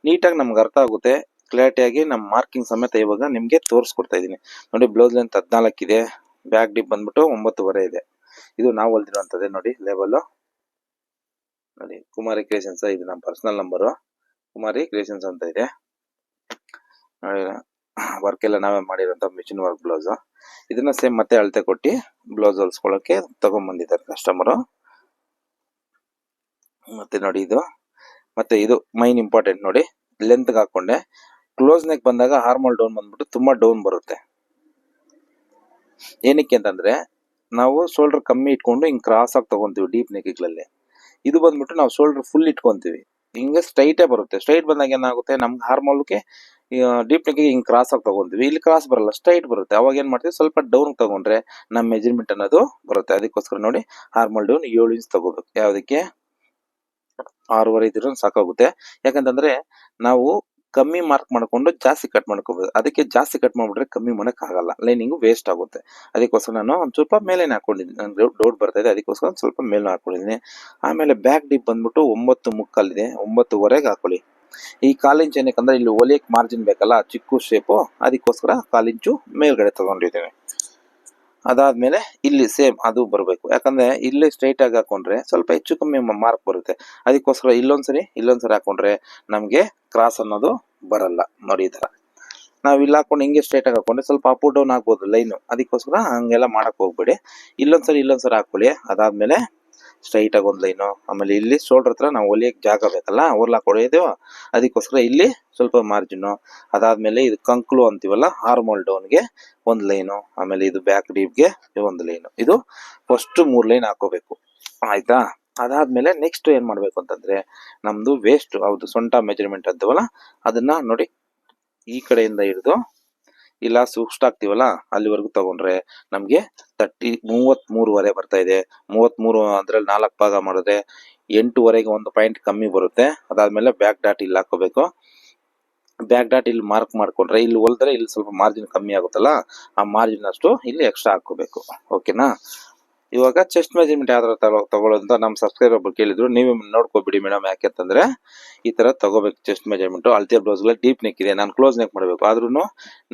ನೀಟಾಗಿ ನಮ್ಗೆ ಅರ್ಥ ಆಗುತ್ತೆ. ಕ್ಲಾರಿಟಿಯಾಗಿ ನಮ್ಮ ಮಾರ್ಕಿಂಗ್ ಸಮೇತ ಇವಾಗ ನಿಮಗೆ ತೋರಿಸ್ಕೊಡ್ತಾ ಇದ್ದೀನಿ. ನೋಡಿ, ಬ್ಲೌಸ್ ಲೆಂತ್ 14 ಇದೆ, ಬ್ಯಾಕ್ ಡಿಪ್ ಬಂದ್ಬಿಟ್ಟು 9.5 ಇದೆ. ಇದು ನಾವು ಹೊಲ್ದಿರುವಂಥದ್ದೇ ನೋಡಿ ಲೆವೆಲ್ಲು. ನೋಡಿ, ಕುಮಾರಿ ಕ್ರಿಯೇಷನ್ಸ್, ಇದು ನಮ್ಮ ಪರ್ಸನಲ್ ನಂಬರು, ಕುಮಾರಿ ಕ್ರಿಯೇಷನ್ಸ್ ಅಂತ ಇದೆ ನೋಡಿ. ವರ್ಕ್ ಎಲ್ಲ ನಾವೇ ಮಾಡಿರೋಂಥ ಮಿಷಿನ್ ವರ್ಕ್ ಬ್ಲೌಸು. ಇದನ್ನ ಸೇಮ್ ಮತ್ತೆ ಅಳತೆ ಕೊಟ್ಟು ಬ್ಲೌಸ್ ಹೊಲ್ಸ್ಕೊಳ್ಳೋಕೆ ತಗೊಂಡ್ಬಂದಿದ್ದಾರೆ ಕಸ್ಟಮರು. ಮತ್ತೆ ನೋಡಿ, ಇದು ಮೈನ್ ಇಂಪಾರ್ಟೆಂಟ್ ನೋಡಿ. ಲೆಂತ್ಗೆ ಹಾಕೊಂಡೆ. ಕ್ಲೋಸ್ ನೆಕ್ ಬಂದಾಗ ಹಾರ್ಮಲ್ ಡೌನ್ ಬಂದ್ಬಿಟ್ಟು ತುಂಬಾ ಡೌನ್ ಬರುತ್ತೆ. ಏನಕ್ಕೆ ಅಂತಂದ್ರೆ ನಾವು ಶೋಲ್ಡರ್ ಕಮ್ಮಿ ಇಟ್ಕೊಂಡು ಹಿಂಗೆ ಕ್ರಾಸ್ ಆಗಿ ತಗೊಂತೀವಿ ಡೀಪ್ ನೆಕ್ಗಳಲ್ಲಿ. ಇದು ಬಂದ್ಬಿಟ್ಟು ನಾವು ಶೋಲ್ಡರ್ ಫುಲ್ ಇಟ್ಕೊಂತೀವಿ, ಹಿಂಗೆ ಸ್ಟ್ರೈಟೇ ಬರುತ್ತೆ. ಸ್ಟ್ರೈಟ್ ಬಂದಾಗ ಏನಾಗುತ್ತೆ, ನಮ್ಗೆ ಹಾರ್ಮೋಲ್ಗೆ ಡೀಪ್ ನೆಕ್ಗೆ ಹಿಂಗೆ ಕ್ರಾಸ್ ಆಗಿ ತಗೊಂತೀವಿ. ಇಲ್ಲಿ ಕ್ರಾಸ್ ಬರಲ್ಲ, ಸ್ಟ್ರೈಟ್ ಬರುತ್ತೆ. ಅವಾಗ ಏನು ಮಾಡ್ತೀವಿ, ಸ್ವಲ್ಪ ಡೌನ್ ತಗೊಂಡ್ರೆ ನಮ್ಮ ಮೆಜರ್ಮೆಂಟ್ ಅನ್ನೋದು ಬರುತ್ತೆ. ಅದಕ್ಕೋಸ್ಕರ ನೋಡಿ, ಹಾರ್ಮಲ್ ಡೌನ್ 7 ಇಂಚ್ ತಗೋಬೇಕು. ಯಾವುದಕ್ಕೆ 6.5 ಇದ್ರೂ ಸಾಕಾಗುತ್ತೆ. ಯಾಕಂತಂದ್ರೆ ನಾವು ಕಮ್ಮಿ ಮಾರ್ಕ್ ಮಾಡ್ಕೊಂಡು ಜಾಸ್ತಿ ಕಟ್ ಮಾಡ್ಕೋಬಹುದು. ಅದಕ್ಕೆ ಜಾಸ್ತಿ ಕಟ್ ಮಾಡ್ಬಿಟ್ರೆ ಕಮ್ಮಿ ಮಾಡಕ್ ಆಗಲ್ಲ, ಲೈನಿಂಗು ವೇಸ್ಟ್ ಆಗುತ್ತೆ. ಅದಕ್ಕೋಸ್ಕರ ನಾನು ಒಂದು ಸ್ವಲ್ಪ ಮೇಲೇನೆ ಹಾಕೊಂಡಿದ್ದೀನಿ. ನಂಗೆ ಡೌಟ್ ಬರ್ತಾ ಇದೆ, ಅದಕ್ಕೋಸ್ಕರ ಸ್ವಲ್ಪ ಮೇಲೆ ಹಾಕೊಂಡಿದ್ದೀನಿ. ಆಮೇಲೆ ಬ್ಯಾಕ್ ಡಿಪ್ ಬಂದ್ಬಿಟ್ಟು 9.25 ಇದೆ, 9.25 ಹಾಕೊಳ್ಳಿ. ಈ 1/4 ಇಂಚ್ ಏನಕ್ಕಂದ್ರೆ ಇಲ್ಲಿ ಹೊಲಿಯಕ್ಕೆ ಮಾರ್ಜಿನ್ ಬೇಕಲ್ಲ, ಚಿಕ್ಕ ಶೇಪು, ಅದಕ್ಕೋಸ್ಕರ 1/4 ಇಂಚು ಮೇಲ್ಗಡೆ ತಗೊಂಡಿದ್ದೀನಿ. ಅದಾದ್ಮೇಲೆ ಇಲ್ಲಿ ಸೇಮ್ ಅದು ಬರಬೇಕು. ಯಾಕಂದ್ರೆ ಇಲ್ಲಿ ಸ್ಟ್ರೈಟ್ ಆಗಿ ಹಾಕೊಂಡ್ರೆ ಸ್ವಲ್ಪ ಹೆಚ್ಚು ಕಮ್ಮಿ ಮಾರ್ಕ್ ಬರುತ್ತೆ. ಅದಕ್ಕೋಸ್ಕರ ಇಲ್ಲೊಂದ್ಸರಿ ಹಾಕೊಂಡ್ರೆ ನಮ್ಗೆ ಕ್ರಾಸ್ ಅನ್ನೋದು ಬರಲ್ಲ. ನೋಡಿ, ಈ ತರ ನಾವು ಇಲ್ಲಿ ಹಾಕೊಂಡು ಹಿಂಗೆ ಸ್ಟ್ರೈಟ್ ಆಗಿ ಹಾಕೊಂಡ್ರೆ ಸ್ವಲ್ಪ ಅಪ್ ಡೌನ್ ಆಗ್ಬೋದು ಲೈನು. ಅದಕ್ಕೋಸ್ಕರ ಹಂಗೆಲ್ಲ ಮಾಡಕ್ ಹೋಗ್ಬೇಡಿ. ಇಲ್ಲೊಂದ್ಸರಿ ಹಾಕೊಳ್ಳಿ. ಅದಾದ್ಮೇಲೆ ಸ್ಟ್ರೈಟ್ ಆಗಿ ಒಂದು ಲೈನು. ಆಮೇಲೆ ಇಲ್ಲಿ ಶೋಲ್ಡರ್ ಹತ್ರ ನಾವು ಹೊಲಿಯಕ್ಕೆ ಜಾಗ ಬೇಕಲ್ಲ, ಹೊರ್ಲಾಕ್ ಹೊಡೆಯೋದು, ಅದಕ್ಕೋಸ್ಕರ ಇಲ್ಲಿ ಸ್ವಲ್ಪ ಮಾರ್ಜಿನ್ನು. ಅದಾದ್ಮೇಲೆ ಇದು ಕಂಕ್ಲು ಅಂತೀವಲ್ಲ, ಹಾರ್ಮೋಲ್ ಡೌನ್ಗೆ ಒಂದು ಲೈನು. ಆಮೇಲೆ ಇದು ಬ್ಯಾಕ್ ಡೀಪ್ಗೆ ಒಂದು ಲೈನು. ಇದು ಫಸ್ಟ್ 3 ಲೈನ್ ಹಾಕೋಬೇಕು, ಆಯ್ತಾ. ಅದಾದ್ಮೇಲೆ ನೆಕ್ಸ್ಟ್ ಏನ್ ಮಾಡ್ಬೇಕು ಅಂತಂದ್ರೆ, ನಮ್ದು ವೇಸ್ಟ್ ಹೌದು ಸೊಂಟ ಮೆಜರ್ಮೆಂಟ್ ಅಂತೀವಲ್ಲ, ಅದನ್ನ ನೋಡಿ ಈ ಕಡೆಯಿಂದ ಹಿಡಿದು ಇಲ್ಲ ಸುಸ್ಟ್ ಹಾಕ್ತಿವಲ್ಲ ಅಲ್ಲಿವರೆಗೂ ತಗೊಂಡ್ರೆ ನಮ್ಗೆ 33.5 ಬರ್ತಾ ಇದೆ. 33 ಅದ್ರಲ್ಲಿ 4 ಭಾಗ ಮಾಡಿದ್ರೆ 8.5 ಒಂದು ಪಾಯಿಂಟ್ ಕಮ್ಮಿ ಬರುತ್ತೆ. ಅದಾದ್ಮೇಲೆ ಬ್ಯಾಕ್ ಡಾಟ್ ಇಲ್ಲಿ ಹಾಕೋಬೇಕು. ಬ್ಯಾಕ್ ಡಾಟ್ ಇಲ್ಲಿ ಮಾರ್ಕ್ ಮಾಡ್ಕೊಂಡ್ರೆ ಇಲ್ಲಿ ಹೊಲ್ದ್ರೆ ಇಲ್ಲಿ ಸ್ವಲ್ಪ ಮಾರ್ಜಿನ್ ಕಮ್ಮಿ ಆಗುತ್ತಲ್ಲ, ಆ ಮಾರ್ಜಿನ್ ಅಷ್ಟು ಇಲ್ಲಿ ಎಕ್ಸ್ಟ್ರಾ ಹಾಕೋಬೇಕು. ಓಕೆನಾ. ಇವಾಗ ಚೆಸ್ಟ್ ಮೆಜರ್ಮೆಂಟ್ ಯಾವ ಥರ ತಗೊಳ್ಳೋದು ಅಂತ ನಮ್ಮ ಸಬ್ಸ್ಕ್ರೈಬರ್ ಒಬ್ರು ಕೇಳಿದ್ರು, ನೀವೇ ನೋಡ್ಕೊಬಿಡಿ ಮೇಡಮ್, ಯಾಕೆಂತಂದ್ರೆ ಈ ಥರ ತಗೋಬೇಕು ಚೆಸ್ಟ್ ಮೆಜರ್ಮೆಂಟು. ಅಳತೆ ಬ್ಲೌಸ್ಗಳ ಡೀಪ್ ನೆಕ್ ಇದೆ, ನಾನು ಕ್ಲೋಸ್ ನೆಕ್ ಮಾಡಬೇಕು, ಆದ್ರೂ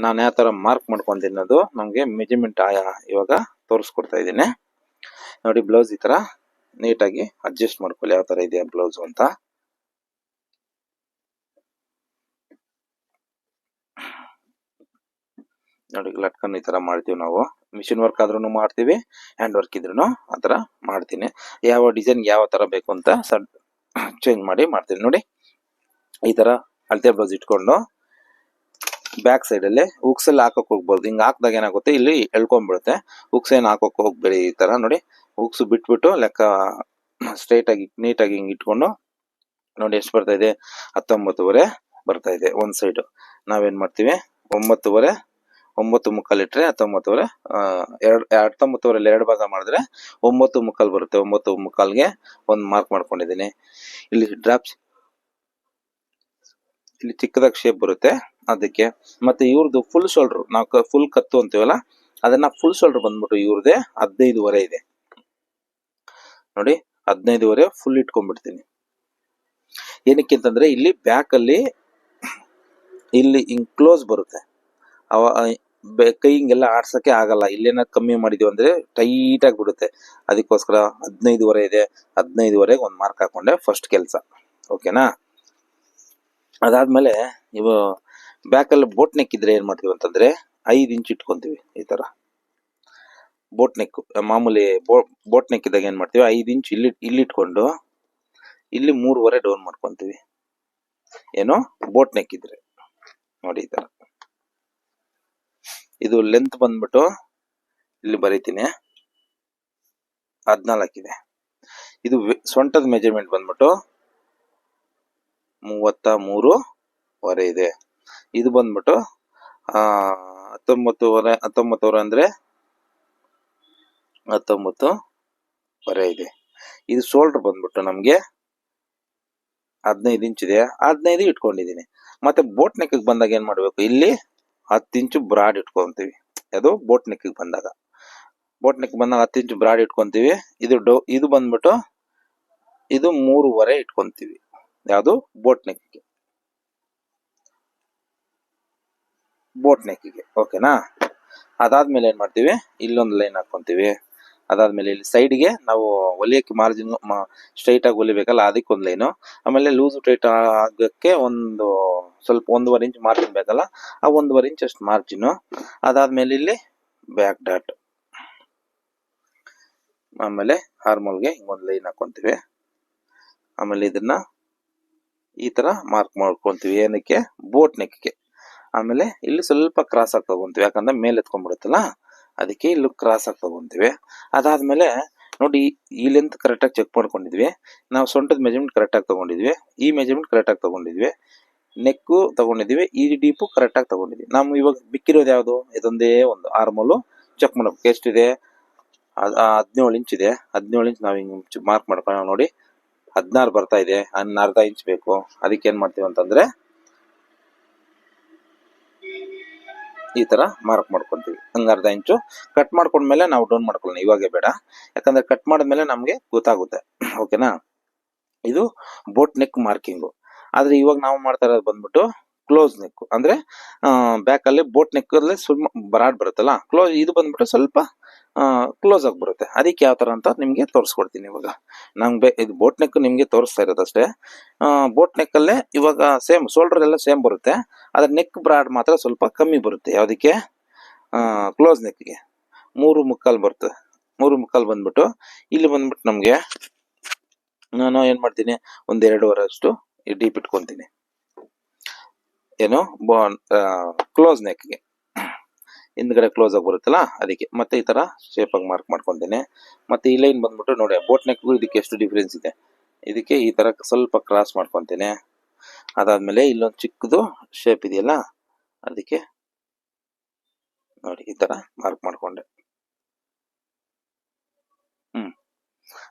ನಾನು ಯಾವ ಥರ ಮಾರ್ಕ್ ಮಾಡ್ಕೊಂತೀನಿ ಅನ್ನೋದು ನಮಗೆ ಮೆಜರ್ಮೆಂಟ್ ಇವಾಗ ತೋರಿಸ್ಕೊಡ್ತಾ ಇದ್ದೀನಿ ನೋಡಿ. ಬ್ಲೌಸ್ ಈ ಥರ ನೀಟಾಗಿ ಅಡ್ಜಸ್ಟ್ ಮಾಡ್ಕೊಳ್ಳಿ ಯಾವ ಥರ ಇದೆ ಬ್ಲೌಸು ಅಂತ. ನೋಡಿ ಲಟ್ಕನ್ ಈ ಥರ ಮಾಡ್ತೀವಿ ನಾವು, ಮಿಷಿನ್ ವರ್ಕ್ ಆದ್ರೂ ಮಾಡ್ತೀವಿ, ಹ್ಯಾಂಡ್ ವರ್ಕ್ ಇದ್ರೂ ಆ ಥರ ಮಾಡ್ತೀನಿ. ಯಾವ ಡಿಸೈನ್ ಯಾವ ಥರ ಬೇಕು ಅಂತ ಚೇಂಜ್ ಮಾಡ್ತೀನಿ ನೋಡಿ. ಈ ಥರ ಅಳತೆ ಬ್ಲೌಸ್ ಇಟ್ಕೊಂಡು ಬ್ಯಾಕ್ ಸೈಡಲ್ಲಿ ಉಕ್ಸಲ್ಲಿ ಹಾಕೋಕೆ ಹೋಗ್ಬೋದು. ಹಿಂಗೆ ಹಾಕಿದಾಗ ಏನಾಗುತ್ತೆ, ಇಲ್ಲಿ ಎಳ್ಕೊಂಡ್ಬಿಡುತ್ತೆ. ಉಕ್ಸ್ ಏನು ಹಾಕೋಕೆ ಹೋಗ್ಬೇಡಿ. ಈ ಥರ ನೋಡಿ ಉಕ್ಸು ಬಿಟ್ಬಿಟ್ಟು ಲೆಕ್ಕ ಸ್ಟ್ರೈಟಾಗಿ ನೀಟಾಗಿ ಹಿಂಗೆ ಇಟ್ಕೊಂಡು ನೋಡಿ ಎಷ್ಟು ಬರ್ತಾ ಇದೆ, 19.5 ಬರ್ತಾ ಇದೆ ಒಂದು ಸೈಡು. ನಾವೇನು ಮಾಡ್ತೀವಿ, 9.5 9.75 ಇಟ್ಟರೆ 19.5, 19.5 ಎರಡು ಭಾಗ ಮಾಡಿದ್ರೆ 9.75 ಬರುತ್ತೆ. 9.75ಗೆ ಒಂದು ಮಾರ್ಕ್ ಮಾಡ್ಕೊಂಡಿದ್ದೀನಿ. ಇಲ್ಲಿ ಡ್ರಾಪ್ಸ್ ಇಲ್ಲಿ ಚಿಕ್ಕದಾಗಿ ಶೇಪ್ ಬರುತ್ತೆ ಅದಕ್ಕೆ. ಮತ್ತೆ ಇವ್ರದ್ದು ಫುಲ್ ಶೋಲ್ಡ್ರು, ನಾವು ಫುಲ್ ಕತ್ತು ಅಂತೀವಲ್ಲ, ಅದನ್ನ ಫುಲ್ ಶೋಲ್ಡರ್ ಬಂದ್ಬಿಟ್ಟು ಇವ್ರದೇ 15.5 ಇದೆ ನೋಡಿ. 15.5 ಫುಲ್ ಇಟ್ಕೊಂಡ್ಬಿಡ್ತೀನಿ. ಏನಕ್ಕೆ ಅಂತಂದ್ರೆ ಇಲ್ಲಿ ಬ್ಯಾಕ್ ಅಲ್ಲಿ ಇಲ್ಲಿ ಹಿಂಗ್ ಕ್ಲೋಸ್ ಬರುತ್ತೆ, ಕೈ ಹಿಂಗೆಲ್ಲ ಆಡ್ಸಕ್ಕೆ ಆಗಲ್ಲ. ಇಲ್ಲೇನ ಕಮ್ಮಿ ಮಾಡಿದೀವಿ ಅಂದ್ರೆ ಟೈಟ್ ಆಗಿ ಬಿಡುತ್ತೆ. ಅದಕ್ಕೋಸ್ಕರ 15.5 ಇದೆ, 15.5ಗೆ ಒಂದು ಮಾರ್ಕ್ ಹಾಕೊಂಡೆ ಫಸ್ಟ್ ಕೆಲಸ. ಓಕೆನಾ. ಅದಾದ್ಮೇಲೆ ಇವು ಬ್ಯಾಕಲ್ಲಿ ಬೋಟ್ ನೆಕ್ ಇದ್ರೆ ಏನ್ ಮಾಡ್ತೀವಿ ಅಂತಂದ್ರೆ 5 ಇಂಚ್ ಇಟ್ಕೊಂತೀವಿ. ಈ ತರ ಬೋಟ್ ನೆಕ್ ಮಾಮೂಲಿ ಬೋಟ್ ನೆಕ್ ಇದ್ದಾಗ ಏನ್ ಮಾಡ್ತೀವಿ, 5 ಇಂಚ್ ಇಲ್ಲಿ ಇಟ್ಕೊಂಡು ಇಲ್ಲಿ 3.5 ಡೌನ್ ಮಾಡ್ಕೊಂತೀವಿ. ಏನೋ ಬೋಟ್ ನೆಕ್ ಇದ್ರೆ ನೋಡಿ ಈ ತರ. ಇದು ಲೆಂತ್ ಬಂದ್ಬಿಟ್ಟು ಇಲ್ಲಿ ಬರೀತೀನಿ 14 ಇದೆ. ಇದು ಸೊಂಟದ ಮೆಜರ್ಮೆಂಟ್ ಬಂದ್ಬಿಟ್ಟು 33.5 ಇದೆ. ಇದು ಬಂದ್ಬಿಟ್ಟು 19.5 ಅಂದ್ರೆ 19.5 ಇದೆ. ಇದು ಶೋಲ್ಡರ್ ಬಂದ್ಬಿಟ್ಟು ನಮ್ಗೆ 15 ಇಂಚ್ ಇದೆ, 15 ಇಟ್ಕೊಂಡಿದೀನಿ. ಮತ್ತೆ ಬೋಟ್ ನೆಕ್ ಬಂದಾಗ ಏನ್ ಮಾಡ್ಬೇಕು, ಇಲ್ಲಿ 10 ಇಂಚು ಬ್ರಾಡ್ ಇಟ್ಕೊಂತೀವಿ. ಅದು ಬೋಟ್ ನೆಕ್ ಬಂದಾಗ 10 ಇಂಚು ಬ್ರಾಡ್ ಇಟ್ಕೊಂತೀವಿ. ಇದು ಬಂದ್ಬಿಟ್ಟು ಇದು 3.5 ಇಟ್ಕೊಂತೀವಿ. ಯಾವುದು ಬೋಟ್ ನೆಕ್ಗೆ. ಓಕೆನಾ. ಅದಾದ್ಮೇಲೆ ಏನ್ ಮಾಡ್ತೀವಿ, ಇಲ್ಲೊಂದು ಲೈನ್ ಹಾಕೊಂತೀವಿ. ಅದಾದ್ಮೇಲೆ ಇಲ್ಲಿ ಸೈಡ್ಗೆ ನಾವು ಹೊಲಿಯಕ್ಕೆ ಮಾರ್ಜಿನ್ ಸ್ಟ್ರೈಟ್ ಆಗಿ ಹೊಲಿಬೇಕಲ್ಲ, ಅದಕ್ಕೆ ಒಂದು ಲೈನು. ಆಮೇಲೆ ಲೂಸ್ ಟೈಟ್ ಆಗಕ್ಕೆ ಒಂದು ಸ್ವಲ್ಪ 1.5 ಇಂಚ್ ಮಾರ್ಜಿನ್ ಬೇಕಲ್ಲ, ಆ 1.5 ಇಂಚ್ ಅಷ್ಟು ಮಾರ್ಜಿನ್. ಅದಾದ್ಮೇಲೆ ಇಲ್ಲಿ ಬ್ಯಾಕ್ ಡಾಟ್, ಆಮೇಲೆ ಹಾರ್ಮೋಲ್ಗೆ ಹಿಂಗೊಂದು ಲೈನ್ ಹಾಕೊಂತೀವಿ. ಆಮೇಲೆ ಇದನ್ನ ಈ ತರ ಮಾರ್ಕ್ ಮಾಡ್ಕೊಂತೀವಿ. ಏನಕ್ಕೆ, ಬೋಟ್ ನೆಕ್ಗೆ. ಆಮೇಲೆ ಇಲ್ಲಿ ಸ್ವಲ್ಪ ಕ್ರಾಸ್ ಆಗಿ ತಗೊಂತೀವಿ, ಯಾಕಂದ್ರೆ ಮೇಲೆ ಎತ್ಕೊಂಡ್ಬಿಡುತ್ತಲ್ಲ, ಅದಕ್ಕೆ ಇಲ್ಲಿ ಕ್ರಾಸ್ ಆಗಿ ತಗೊಂತೀವಿ. ಅದಾದ್ಮೇಲೆ ನೋಡಿ ಈ ಲೆಂತ್ ಕರೆಕ್ಟ್ ಆಗಿ ಚೆಕ್ ಮಾಡ್ಕೊಂಡಿದ್ವಿ ನಾವು. ಸೊಂಟದ ಮೆಜರ್ಮೆಂಟ್ ಕರೆಕ್ಟ್ ಆಗಿ ತಗೊಂಡಿದ್ವಿ, ಈ ಮೆಜರ್ಮೆಂಟ್ ಕರೆಕ್ಟ್ ಆಗಿ ತಗೊಂಡಿದ್ವಿ, ನೆಕ್ಕು ತಗೊಂಡಿದ್ವಿ, ಈ ಡೀಪು ಕರೆಕ್ಟ್ ಆಗಿ ತಗೊಂಡಿದ್ವಿ. ನಾವು ಇವಾಗ ಬಿಕ್ಕಿರೋದು ಯಾವುದು, ಇದೊಂದೇ ಒಂದು ಆರ್ಮೋಲು ಚೆಕ್ ಮಾಡ್ಬೇಕು ಎಷ್ಟಿದೆ. 17 ಇಂಚ್ ಇದೆ. 17 ಇಂಚ್ ನಾವು ಹಿಂಗೆ ಮಾರ್ಕ್ ಮಾಡ್ಕೊಂಡು ನೋಡಿ 16 ಬರ್ತಾ ಇದೆ, ಅರ್ಧ ಇಂಚ್ ಬೇಕು. ಅದಕ್ಕೆ ಏನ್ ಮಾಡ್ತೀವಿ ಅಂತಂದ್ರೆ ಈ ತರ ಮಾರ್ಕ್ ಮಾಡ್ಕೊಂತೀವಿ. ಹಂಗ ಅರ್ಧ ಇಂಚು ಕಟ್ ಮಾಡ್ಕೊಂಡ್ಮೇಲೆ ನಾವು ಡೌನ್ ಮಾಡ್ಕೊಳ್ಳೋಣ, ಇವಾಗೆ ಬೇಡ, ಯಾಕಂದ್ರೆ ಕಟ್ ಮಾಡಿದ್ಮೇಲೆ ನಮ್ಗೆ ಗೊತ್ತಾಗುತ್ತೆ. ಓಕೆನಾ. ಇದು ಬೋಟ್ ನೆಕ್ ಮಾರ್ಕಿಂಗು. ಆದ್ರೆ ಇವಾಗ ನಾವು ಮಾಡ್ತಾ ಇರೋದು ಬಂದ್ಬಿಟ್ಟು ಕ್ಲೋಸ್ ನೆಕ್, ಅಂದ್ರೆ ಬ್ಯಾಕ್ ಅಲ್ಲಿ ಬೋಟ್ ನೆಕ್ ಅಲ್ಲಿ ಸ್ವಲ್ಪ ಬರಾಡ್ ಬರುತ್ತಲ್ಲ, ಇದು ಬಂದ್ಬಿಟ್ಟು ಸ್ವಲ್ಪ ಕ್ಲೋಸ್ ಆಗಿ ಬರುತ್ತೆ. ಅದಕ್ಕೆ ಯಾವ ತರ ಅಂತ ನಿಮ್ಗೆ ತೋರಿಸ್ಕೊಡ್ತೀನಿ ಇವಾಗ. ನಂಗೆ ಇದು ಬೋಟ್ ನೆಕ್ ನಿಮ್ಗೆ ತೋರಿಸ್ತಾ ಇರೋದಷ್ಟೇ. ಬೋಟ್ ನೆಕ್ ಅಲ್ಲೇ ಇವಾಗ ಸೇಮ್ ಶೋಲ್ಡರ್ ಎಲ್ಲ ಸೇಮ್ ಬರುತ್ತೆ, ಅದ್ರ ನೆಕ್ ಬ್ರಾಡ್ ಮಾತ್ರ ಸ್ವಲ್ಪ ಕಮ್ಮಿ ಬರುತ್ತೆ. ಯಾವ್ದಕ್ಕೆ, ಕ್ಲೋಸ್ ನೆಕ್ಗೆ 3.75 ಬರುತ್ತೆ. 3.75 ಬಂದ್ಬಿಟ್ಟು ಇಲ್ಲಿ ಬಂದ್ಬಿಟ್ಟು ನಮ್ಗೆ ನಾನು ಏನ್ ಮಾಡ್ತೀನಿ, 1.5 ಅಷ್ಟು ಡೀಪ್ ಇಟ್ಕೊಂತೀನಿ. ಏನು ಕ್ಲೋಸ್ ನೆಕ್ಗೆ ಹಿಂದ್ಗಡೆ ಕ್ಲೋಸ್ ಆಗಿ ಬರುತ್ತಲ್ಲ ಅದಕ್ಕೆ. ಮತ್ತೆ ಈ ತರ ಶೇಪ್ ಆಗಿ ಮಾರ್ಕ್ ಮಾಡ್ಕೊಂತೀನಿ. ಮತ್ತೆ ಈ ಲೈನ್ ಬಂದ್ಬಿಟ್ಟು ನೋಡಿ ಬೋಟ್ ನೆಕ್ಗೂ ಇದಕ್ಕೆ ಎಷ್ಟು ಡಿಫ್ರೆನ್ಸ್ ಇದೆ. ಇದಕ್ಕೆ ಈ ತರ ಸ್ವಲ್ಪ ಕ್ರಾಸ್ ಮಾಡ್ಕೊಂತೀನಿ. ಅದಾದ್ಮೇಲೆ ಇಲ್ಲೊಂದು ಚಿಕ್ಕದು ಶೇಪ್ ಇದೆಯಲ್ಲ, ಅದಕ್ಕೆ ನೋಡಿ ಈ ತರ ಮಾರ್ಕ್ ಮಾಡ್ಕೊಂಡೆ.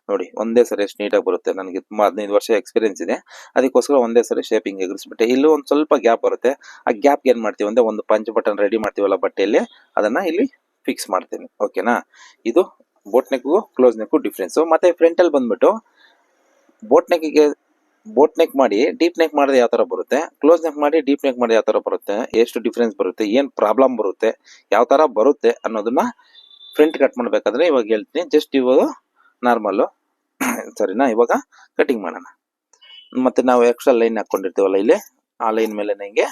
ನೋಡಿ ಒಂದೇ ಸರಿ ಎಷ್ಟು ನೀಟಾಗಿ ಬರುತ್ತೆ. ನನಗೆ ತುಂಬಾ 15 ವರ್ಷ ಎಕ್ಸ್ಪೀರಿಯನ್ಸ್ ಇದೆ, ಅದಕ್ಕೋಸ್ಕರ ಒಂದೇ ಸರಿ ಶೇಪಿಂಗ್ ಎಗರಿಸ್ಬಿಟ್ಟೆ. ಇಲ್ಲೂ ಒಂದು ಸ್ವಲ್ಪ ಗ್ಯಾಪ್ ಬರುತ್ತೆ, ಆ ಗ್ಯಾಪ್ ಏನ್ ಮಾಡ್ತೀವಿ ಅಂದ್ರೆ ಒಂದು ಪಂಚ್ ಬಟನ್ ರೆಡಿ ಮಾಡ್ತೀವಲ್ಲ ಬಟ್ಟೆಯಲ್ಲಿ, ಅದನ್ನ ಇಲ್ಲಿ ಫಿಕ್ಸ್ ಮಾಡ್ತೀನಿ. ಓಕೆನಾ. ಇದು ಬೋಟ್ ನೆಕ್ಗೂ ಕ್ಲೋಸ್ ನೆಕ್ಗೂ ಡಿಫ್ರೆನ್ಸು. ಮತ್ತೆ ಫ್ರಂಟಲ್ಲಿ ಬಂದ್ಬಿಟ್ಟು ಬೋಟ್ ನೆಕ್ ಮಾಡಿ ಡೀಪ್ ನೆಕ್ ಮಾಡಿದ್ರೆ ಯಾವ ಥರ ಬರುತ್ತೆ, ಕ್ಲೋಸ್ ನೆಕ್ ಮಾಡಿ ಡೀಪ್ ನೆಕ್ ಮಾಡಿದ್ರೆ ಯಾವ ಥರ ಬರುತ್ತೆ, ಎಷ್ಟು ಡಿಫ್ರೆನ್ಸ್ ಬರುತ್ತೆ, ಏನು ಪ್ರಾಬ್ಲಮ್ ಬರುತ್ತೆ, ಯಾವ ಥರ ಬರುತ್ತೆ ಅನ್ನೋದನ್ನ ಫ್ರಂಟ್ ಕಟ್ ಮಾಡಬೇಕಾದ್ರೆ ಇವಾಗ ಹೇಳ್ತೀನಿ. ಜಸ್ಟ್ ಇವಾಗ ನಾರ್ಮಲ್ಲು ಸರಿನಾ. ಇವಾಗ ಕಟಿಂಗ್ ಮಾಡೋಣ. ಮತ್ತೆ ನಾವು ಎಕ್ಸ್ಟ್ರಾ ಲೈನ್ ಹಾಕೊಂಡಿರ್ತೀವಲ್ಲ ಇಲ್ಲಿ, ಆ ಲೈನ್ ಮೇಲೆ ಹಿಂಗೆ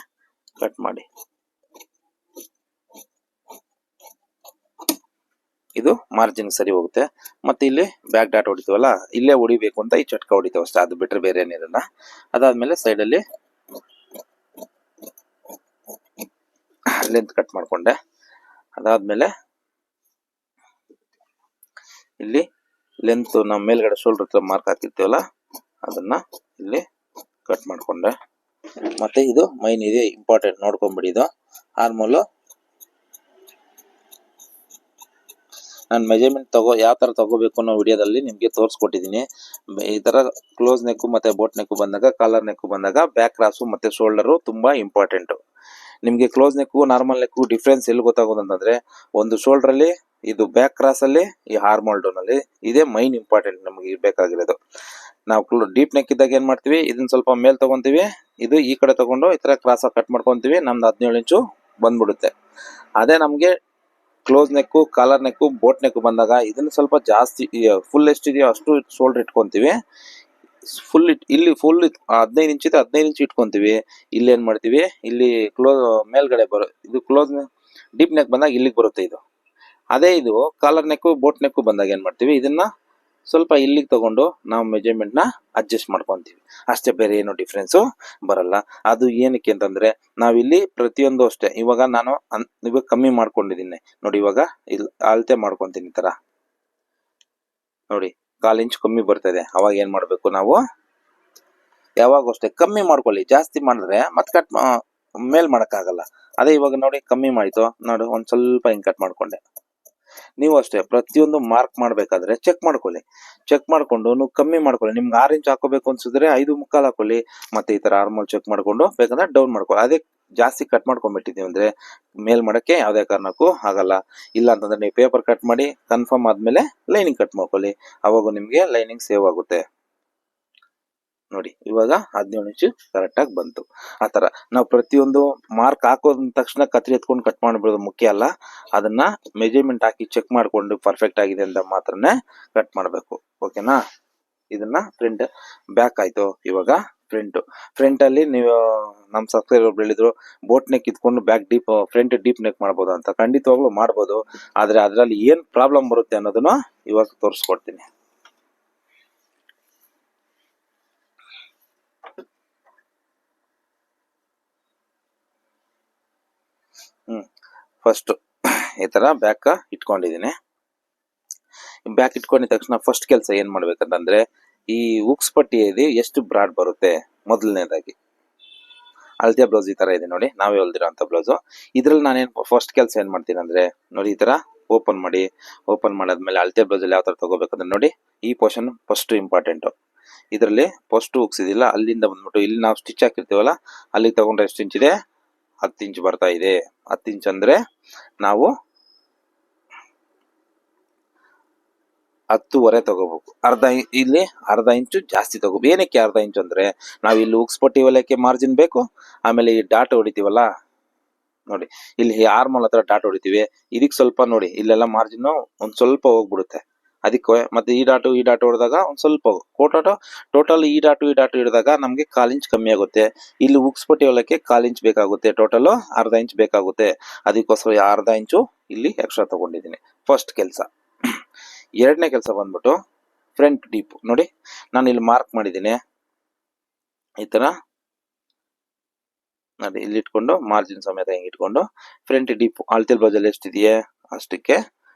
ಕಟ್ ಮಾಡಿ. ಇದು ಮಾರ್ಜಿನ್ ಸರಿ ಹೋಗುತ್ತೆ. ಮತ್ತೆ ಇಲ್ಲಿ ಬ್ಯಾಕ್ ಡಾಟ್ ಹೊಡಿತೀವಲ್ಲ, ಇಲ್ಲೇ ಹೊಡಿಬೇಕು ಅಂತ ಈ ಚಟ್ಕ ಹೊಡಿತೀವಿ ಅಷ್ಟೇ, ಅದು ಬಿಟ್ರೆ ಬೇರೆ ಏನಿರಲ್ಲ. ಅದಾದ್ಮೇಲೆ ಸೈಡಲ್ಲಿ ಲೆಂತ್ ಕಟ್ ಮಾಡ್ಕೊಂಡೆ. ಅದಾದ್ಮೇಲೆ ಇಲ್ಲಿ ಲೆಂತ್ ನಾವು ಮೇಲ್ಗಡೆ ಶೋಲ್ಡರ್ ಹತ್ರ ಮಾರ್ಕ್ ಹಾಕಿರ್ತೀವಲ್ಲ, ಅದನ್ನ ಇಲ್ಲಿ ಕಟ್ ಮಾಡ್ಕೊಂಡೆ. ಮತ್ತೆ ಇದು ಮೈನ್ ಇದೆ ಇಂಪಾರ್ಟೆಂಟ್, ನೋಡ್ಕೊಂಡ್ಬಿಡಿ. ಇದು ಆರ್ಮೋಲು ನಾನು ಮೆಜರ್ಮೆಂಟ್ ಯಾವ ತರ ತಗೋಬೇಕು ಅನ್ನೋ ವಿಡಿಯೋದಲ್ಲಿ ನಿಮ್ಗೆ ತೋರಿಸ್ಕೊಟ್ಟಿದ್ದೀನಿ. ಈ ತರ ಕ್ಲೋಸ್ ನೆಕ್ ಮತ್ತೆ ಬೋಟ್ ನೆಕ್ ಬಂದಾಗ, ಕಾಲರ್ ನೆಕ್ ಬಂದಾಗ ಬ್ಯಾಕ್ ಕ್ರಾಸು ಮತ್ತೆ ಶೋಲ್ಡರು ತುಂಬಾ ಇಂಪಾರ್ಟೆಂಟ್. ನಿಮ್ಗೆ close neck normal neck difference ಎಲ್ಲಿ ಗೊತ್ತಾಗೋದಂತಂದ್ರೆ, ಒಂದು ಶೋಲ್ಡರ್ ಅಲ್ಲಿ, ಇದು ಬ್ಯಾಕ್ ಕ್ರಾಸ್ ಅಲ್ಲಿ, ಈ ಹಾರ್ಮೋಲ್ ಡೌನ್ ಅಲ್ಲಿ. ಇದೇ ಮೈನ್ ಇಂಪಾರ್ಟೆಂಟ್ ನಮಗೆ ಬೇಕಾಗಿರೋದು. ನಾವು ಡೀಪ್ ನೆಕ್ ಇದ್ದಾಗ ಏನ್ ಮಾಡ್ತೀವಿ, ಇದನ್ನ ಸ್ವಲ್ಪ ಮೇಲ್ ತಗೊಂತೀವಿ, ಇದು ಈ ಕಡೆ ತಗೊಂಡು ಈ ತರ ಕ್ರಾಸ್ ಆಗಿ ಕಟ್ ಮಾಡ್ಕೊಂತೀವಿ, ನಮ್ದು 17 ಇಂಚು ಬಂದ್ಬಿಡುತ್ತೆ. ಅದೇ ನಮ್ಗೆ close neck, collar neck, boat neck ಬಂದಾಗ ಇದನ್ನ ಸ್ವಲ್ಪ ಜಾಸ್ತಿ, ಫುಲ್ ಎಷ್ಟಿದೆಯೋ ಅಷ್ಟು ಶೋಲ್ಡರ್ ಇಟ್ಕೊಂತೀವಿ. ಇಲ್ಲಿ ಫುಲ್ 15 ಇಂಚ್ ಇದೆ, 15 ಇಂಚ್ ಇಟ್ಕೊಂತೀವಿ. ಇಲ್ಲಿ ಏನ್ ಮಾಡ್ತೀವಿ, ಇಲ್ಲಿ ಮೇಲ್ಗಡೆ ಇದು ಕ್ಲೋಸ್ ಡೀಪ್ ನೆಕ್ ಬಂದಾಗ ಇಲ್ಲಿಗೆ ಬರುತ್ತೆ ಇದು. ಅದೇ ಇದು ಕಾಲರ್ ನೆಕ್, ಬೋಟ್ ನೆಕ್ ಬಂದಾಗ ಏನ್ ಮಾಡ್ತೀವಿ, ಇದನ್ನ ಸ್ವಲ್ಪ ಇಲ್ಲಿಗೆ ತಗೊಂಡು ನಾವು ಮೆಜರ್ಮೆಂಟ್ ನ ಅಡ್ಜಸ್ಟ್ ಮಾಡ್ಕೊಂತೀವಿ ಅಷ್ಟೇ, ಬೇರೆ ಏನು ಡಿಫ್ರೆನ್ಸ್ ಬರಲ್ಲ. ಅದು ಏನಕ್ಕೆ ಅಂತಂದ್ರೆ, ನಾವಿಲ್ಲಿ ಪ್ರತಿಯೊಂದು ಅಷ್ಟೇ. ಇವಾಗ ನಾನು ಇವಾಗ ಕಮ್ಮಿ ಮಾಡ್ಕೊಂಡಿದ್ದೀನಿ ನೋಡಿ, ಇವಾಗ ಇಲ್ಲಿ ಅಳತೆ ಮಾಡ್ಕೊಂತೀನಿ. ಈ ತರ ನೋಡಿ, 1/4 ಇಂಚ್ ಕಮ್ಮಿ ಬರ್ತದೆ. ಅವಾಗ ಏನ್ ಮಾಡ್ಬೇಕು ನಾವು, ಯಾವಾಗ ಅಷ್ಟೇ ಕಮ್ಮಿ ಮಾಡ್ಕೊಳ್ಳಿ. ಜಾಸ್ತಿ ಮಾಡಿದ್ರೆ ಮತ್ತೆ ಕಟ್ ಮೇಲ್ ಮಾಡಕ್ಕಾಗಲ್ಲ. ಅದೇ ಇವಾಗ ನೋಡಿ ಕಮ್ಮಿ ಮಾಡಿತು ನೋಡು, ಒಂದ್ ಸ್ವಲ್ಪ ಹಿಂಗ್ ಕಟ್ ಮಾಡ್ಕೊಂಡೆ. ನೀವು ಅಷ್ಟೇ ಪ್ರತಿಯೊಂದು ಮಾರ್ಕ್ ಮಾಡ್ಬೇಕಾದ್ರೆ ಚೆಕ್ ಮಾಡ್ಕೊಳ್ಳಿ. ಚೆಕ್ ಮಾಡ್ಕೊಂಡು ನೀವು ಕಮ್ಮಿ ಮಾಡ್ಕೊಳ್ಳಿ. ನಿಮ್ಗೆ 6 ಇಂಚ್ ಹಾಕೋಬೇಕು ಅನ್ಸಿದ್ರೆ 5.75 ಹಾಕೊಳ್ಳಿ. ಮತ್ತೆ ಈ ತರ ಆರ್ಮೋಲ್ ಚೆಕ್ ಮಾಡ್ಕೊಂಡು ಬೇಕಂದ್ರೆ ಡೌನ್ ಮಾಡ್ಕೊಳ್ಳಿ. ಅದೇ ಜಾಸ್ತಿ ಕಟ್ ಮಾಡ್ಕೊಂಡ್ಬಿಟ್ಟಿದೀವಿ ಅಂದ್ರೆ ಮೇಲ್ ಮಾಡಕ್ಕೆ ಯಾವ್ದೇ ಕಾರಣಕ್ಕೂ ಆಗಲ್ಲ. ಇಲ್ಲ ಅಂತಂದ್ರೆ ನೀವು ಪೇಪರ್ ಕಟ್ ಮಾಡಿ ಕನ್ಫರ್ಮ್ ಆದ್ಮೇಲೆ ಲೈನಿಂಗ್ ಕಟ್ ಮಾಡ್ಕೊಳ್ಳಿ. ಅವಾಗ ನಿಮ್ಗೆ ಲೈನಿಂಗ್ ಸೇವ್ ಆಗುತ್ತೆ. ನೋಡಿ ಇವಾಗ 17 ಇಂಚು ಕರೆಕ್ಟ್ ಆಗಿ ಬಂತು. ಆತರ ನಾವು ಪ್ರತಿಯೊಂದು ಮಾರ್ಕ್ ಹಾಕೋದ ತಕ್ಷಣ ಕತ್ರಿ ಎತ್ಕೊಂಡು ಕಟ್ ಮಾಡ್ಬಿಡೋದು ಮುಖ್ಯ ಅಲ್ಲ. ಅದನ್ನ ಮೆಜರ್ಮೆಂಟ್ ಹಾಕಿ ಚೆಕ್ ಮಾಡ್ಕೊಂಡು ಪರ್ಫೆಕ್ಟ್ ಆಗಿದೆ ಅಂತ ಮಾತ್ರನೇ ಕಟ್ ಮಾಡ್ಬೇಕು. ಓಕೆನಾ. ಇದನ್ನ ಫ್ರಂಟ್ ಬ್ಯಾಕ್ ಆಯ್ತು. ಇವಾಗ ಫ್ರಂಟ್ ಅಲ್ಲಿ ನೀವು ನಮ್ ಸಬ್ಸ್ಕ್ರೈಬರ್ ಹೇಳಿದ್ರು ಬೋಟ್ ನೆಕ್ ಇದ್ಕೊಂಡು ಬ್ಯಾಕ್ ಫ್ರಂಟ್ ಡೀಪ್ ನೆಕ್ ಮಾಡ್ಬೋದು ಅಂತ. ಖಂಡಿತವಾಗ್ಲೂ ಮಾಡ್ಬೋದು. ಆದ್ರೆ ಅದ್ರಲ್ಲಿ ಏನ್ ಪ್ರಾಬ್ಲಮ್ ಬರುತ್ತೆ ಅನ್ನೋದನ್ನ ಇವಾಗ ತೋರಿಸ್ಕೊಡ್ತೀನಿ. ಫಸ್ಟ್ ಈ ತರ ಬ್ಯಾಕ್ ಇಟ್ಕೊಂಡಿದ್ದೀನಿ. ಬ್ಯಾಕ್ ಇಟ್ಕೊಂಡಿದ ತಕ್ಷಣ ಫಸ್ಟ್ ಕೆಲಸ ಏನ್ ಮಾಡ್ಬೇಕಂತಂದ್ರೆ, ಈ ಉಕ್ಸ್ ಪಟ್ಟಿ ಇದೆ ಎಷ್ಟು ಬ್ರಾಡ್ ಬರುತ್ತೆ. ಮೊದಲನೇದಾಗಿ ಅಳತೆ ಬ್ಲೌಸ್ ಈ ತರ ಇದೆ ನೋಡಿ, ನಾವೇ ಹೊಲ್ದಿರೋ ಅಂತ ಬ್ಲೌಸ್. ಇದ್ರಲ್ಲಿ ನಾನೇನ್ ಫಸ್ಟ್ ಕೆಲಸ ಏನ್ ಮಾಡ್ತೀನಿ ಅಂದ್ರೆ, ನೋಡಿ ಈ ತರ ಓಪನ್ ಮಾಡಾದ್ಮೇಲೆ ಅಳತೆ ಬ್ಲೌಸ್ ಅಲ್ಲಿ ಯಾವ ತರ ತಗೋಬೇಕಂದ್ರೆ ನೋಡಿ, ಈ ಪೋರ್ಷನ್ ಫಸ್ಟ್ ಇಂಪಾರ್ಟೆಂಟ್. ಇದರಲ್ಲಿ ಫಸ್ಟ್ ಉಕ್ಸ್ ಇದಿಲ್ಲ, ಅಲ್ಲಿಂದ ಬಂದ್ಬಿಟ್ಟು ಇಲ್ಲಿ ನಾವು ಸ್ಟಿಚ್ ಹಾಕಿರ್ತೀವಲ್ಲ, ಅಲ್ಲಿ ತಗೊಂಡ್ರೆ ಎಷ್ಟು ಇಂಚ್ ಇದೆ, 10 ಇಂಚ್ ಬರ್ತಾ ಇದೆ. 10 ಇಂಚ್ ಅಂದ್ರೆ ನಾವು 10.5 ತಗೋಬೇಕು. ಇಲ್ಲಿ ಅರ್ಧ ಇಂಚು ಜಾಸ್ತಿ ತಗೋಬೇಕು. ಏನಕ್ಕೆ ಅರ್ಧ ಇಂಚು ಅಂದ್ರೆ, ನಾವ್ ಇಲ್ಲಿ ಉಕ್ಸ್ ಪಟ್ಟಿ ಹೊಲಿಯಕ್ಕೆ ಮಾರ್ಜಿನ್ ಬೇಕು. ಆಮೇಲೆ ಈ ಡಾಟ್ ಹೊಡಿತೀವಲ್ಲ ನೋಡಿ, ಇಲ್ಲಿ ಆರ್ಮೋಲ್ ಹತ್ರ ಡಾಟ್ ಹೊಡಿತೀವಿ. ಇದಕ್ ಸ್ವಲ್ಪ ನೋಡಿ, ಇಲ್ಲೆಲ್ಲ ಮಾರ್ಜಿನ್ ಒಂದ್ ಸ್ವಲ್ಪ ಹೋಗ್ಬಿಡುತ್ತೆ. ಅದಕ್ಕೆ ಮತ್ತೆ ಈ ಡಾಟ್ ಹೊಡೆದಾಗ ಒಂದ್ ಸ್ವಲ್ಪ ಟೋಟಲ್ ಈ ಡಾಟ್ ಹಿಡಿದಾಗ ನಮ್ಗೆ 1/4 ಇಂಚ್ ಕಮ್ಮಿ ಆಗುತ್ತೆ. ಇಲ್ಲಿ ಉಕ್ಸ್ ಪಟ್ಟಿ ಹೊಲಕ್ಕೆ 1/4 ಇಂಚ್ ಬೇಕಾಗುತ್ತೆ. ಟೋಟಲ್ ಅರ್ಧ ಇಂಚ್ ಬೇಕಾಗುತ್ತೆ. ಅದಕ್ಕೋಸ್ಕರ ಅರ್ಧ ಇಂಚು ಇಲ್ಲಿ ಎಕ್ಸ್ಟ್ರಾ ತಗೊಂಡಿದ್ದೀನಿ. ಫಸ್ಟ್ ಕೆಲಸ. ಎರಡನೇ ಕೆಲಸ ಬಂದ್ಬಿಟ್ಟು ಫ್ರಂಟ್ ಡೀಪ್ ನೋಡಿ, ನಾನು ಇಲ್ಲಿ ಮಾರ್ಕ್ ಮಾಡಿದ್ದೀನಿ. ಈ ತರ ನೋಡಿ, ಇಲ್ಲಿ ಇಟ್ಕೊಂಡು ಮಾರ್ಜಿನ್ ಸಮೇತ ಹೆಂಗ್ ಇಟ್ಕೊಂಡು ಫ್ರಂಟ್ ಡೀಪ್ ಅಳತೆ ಬ್ಲೌಸ್ ಅಲ್ಲಿ ಎಷ್ಟಿದೆಯೇ ಅಷ್ಟಕ್ಕೆ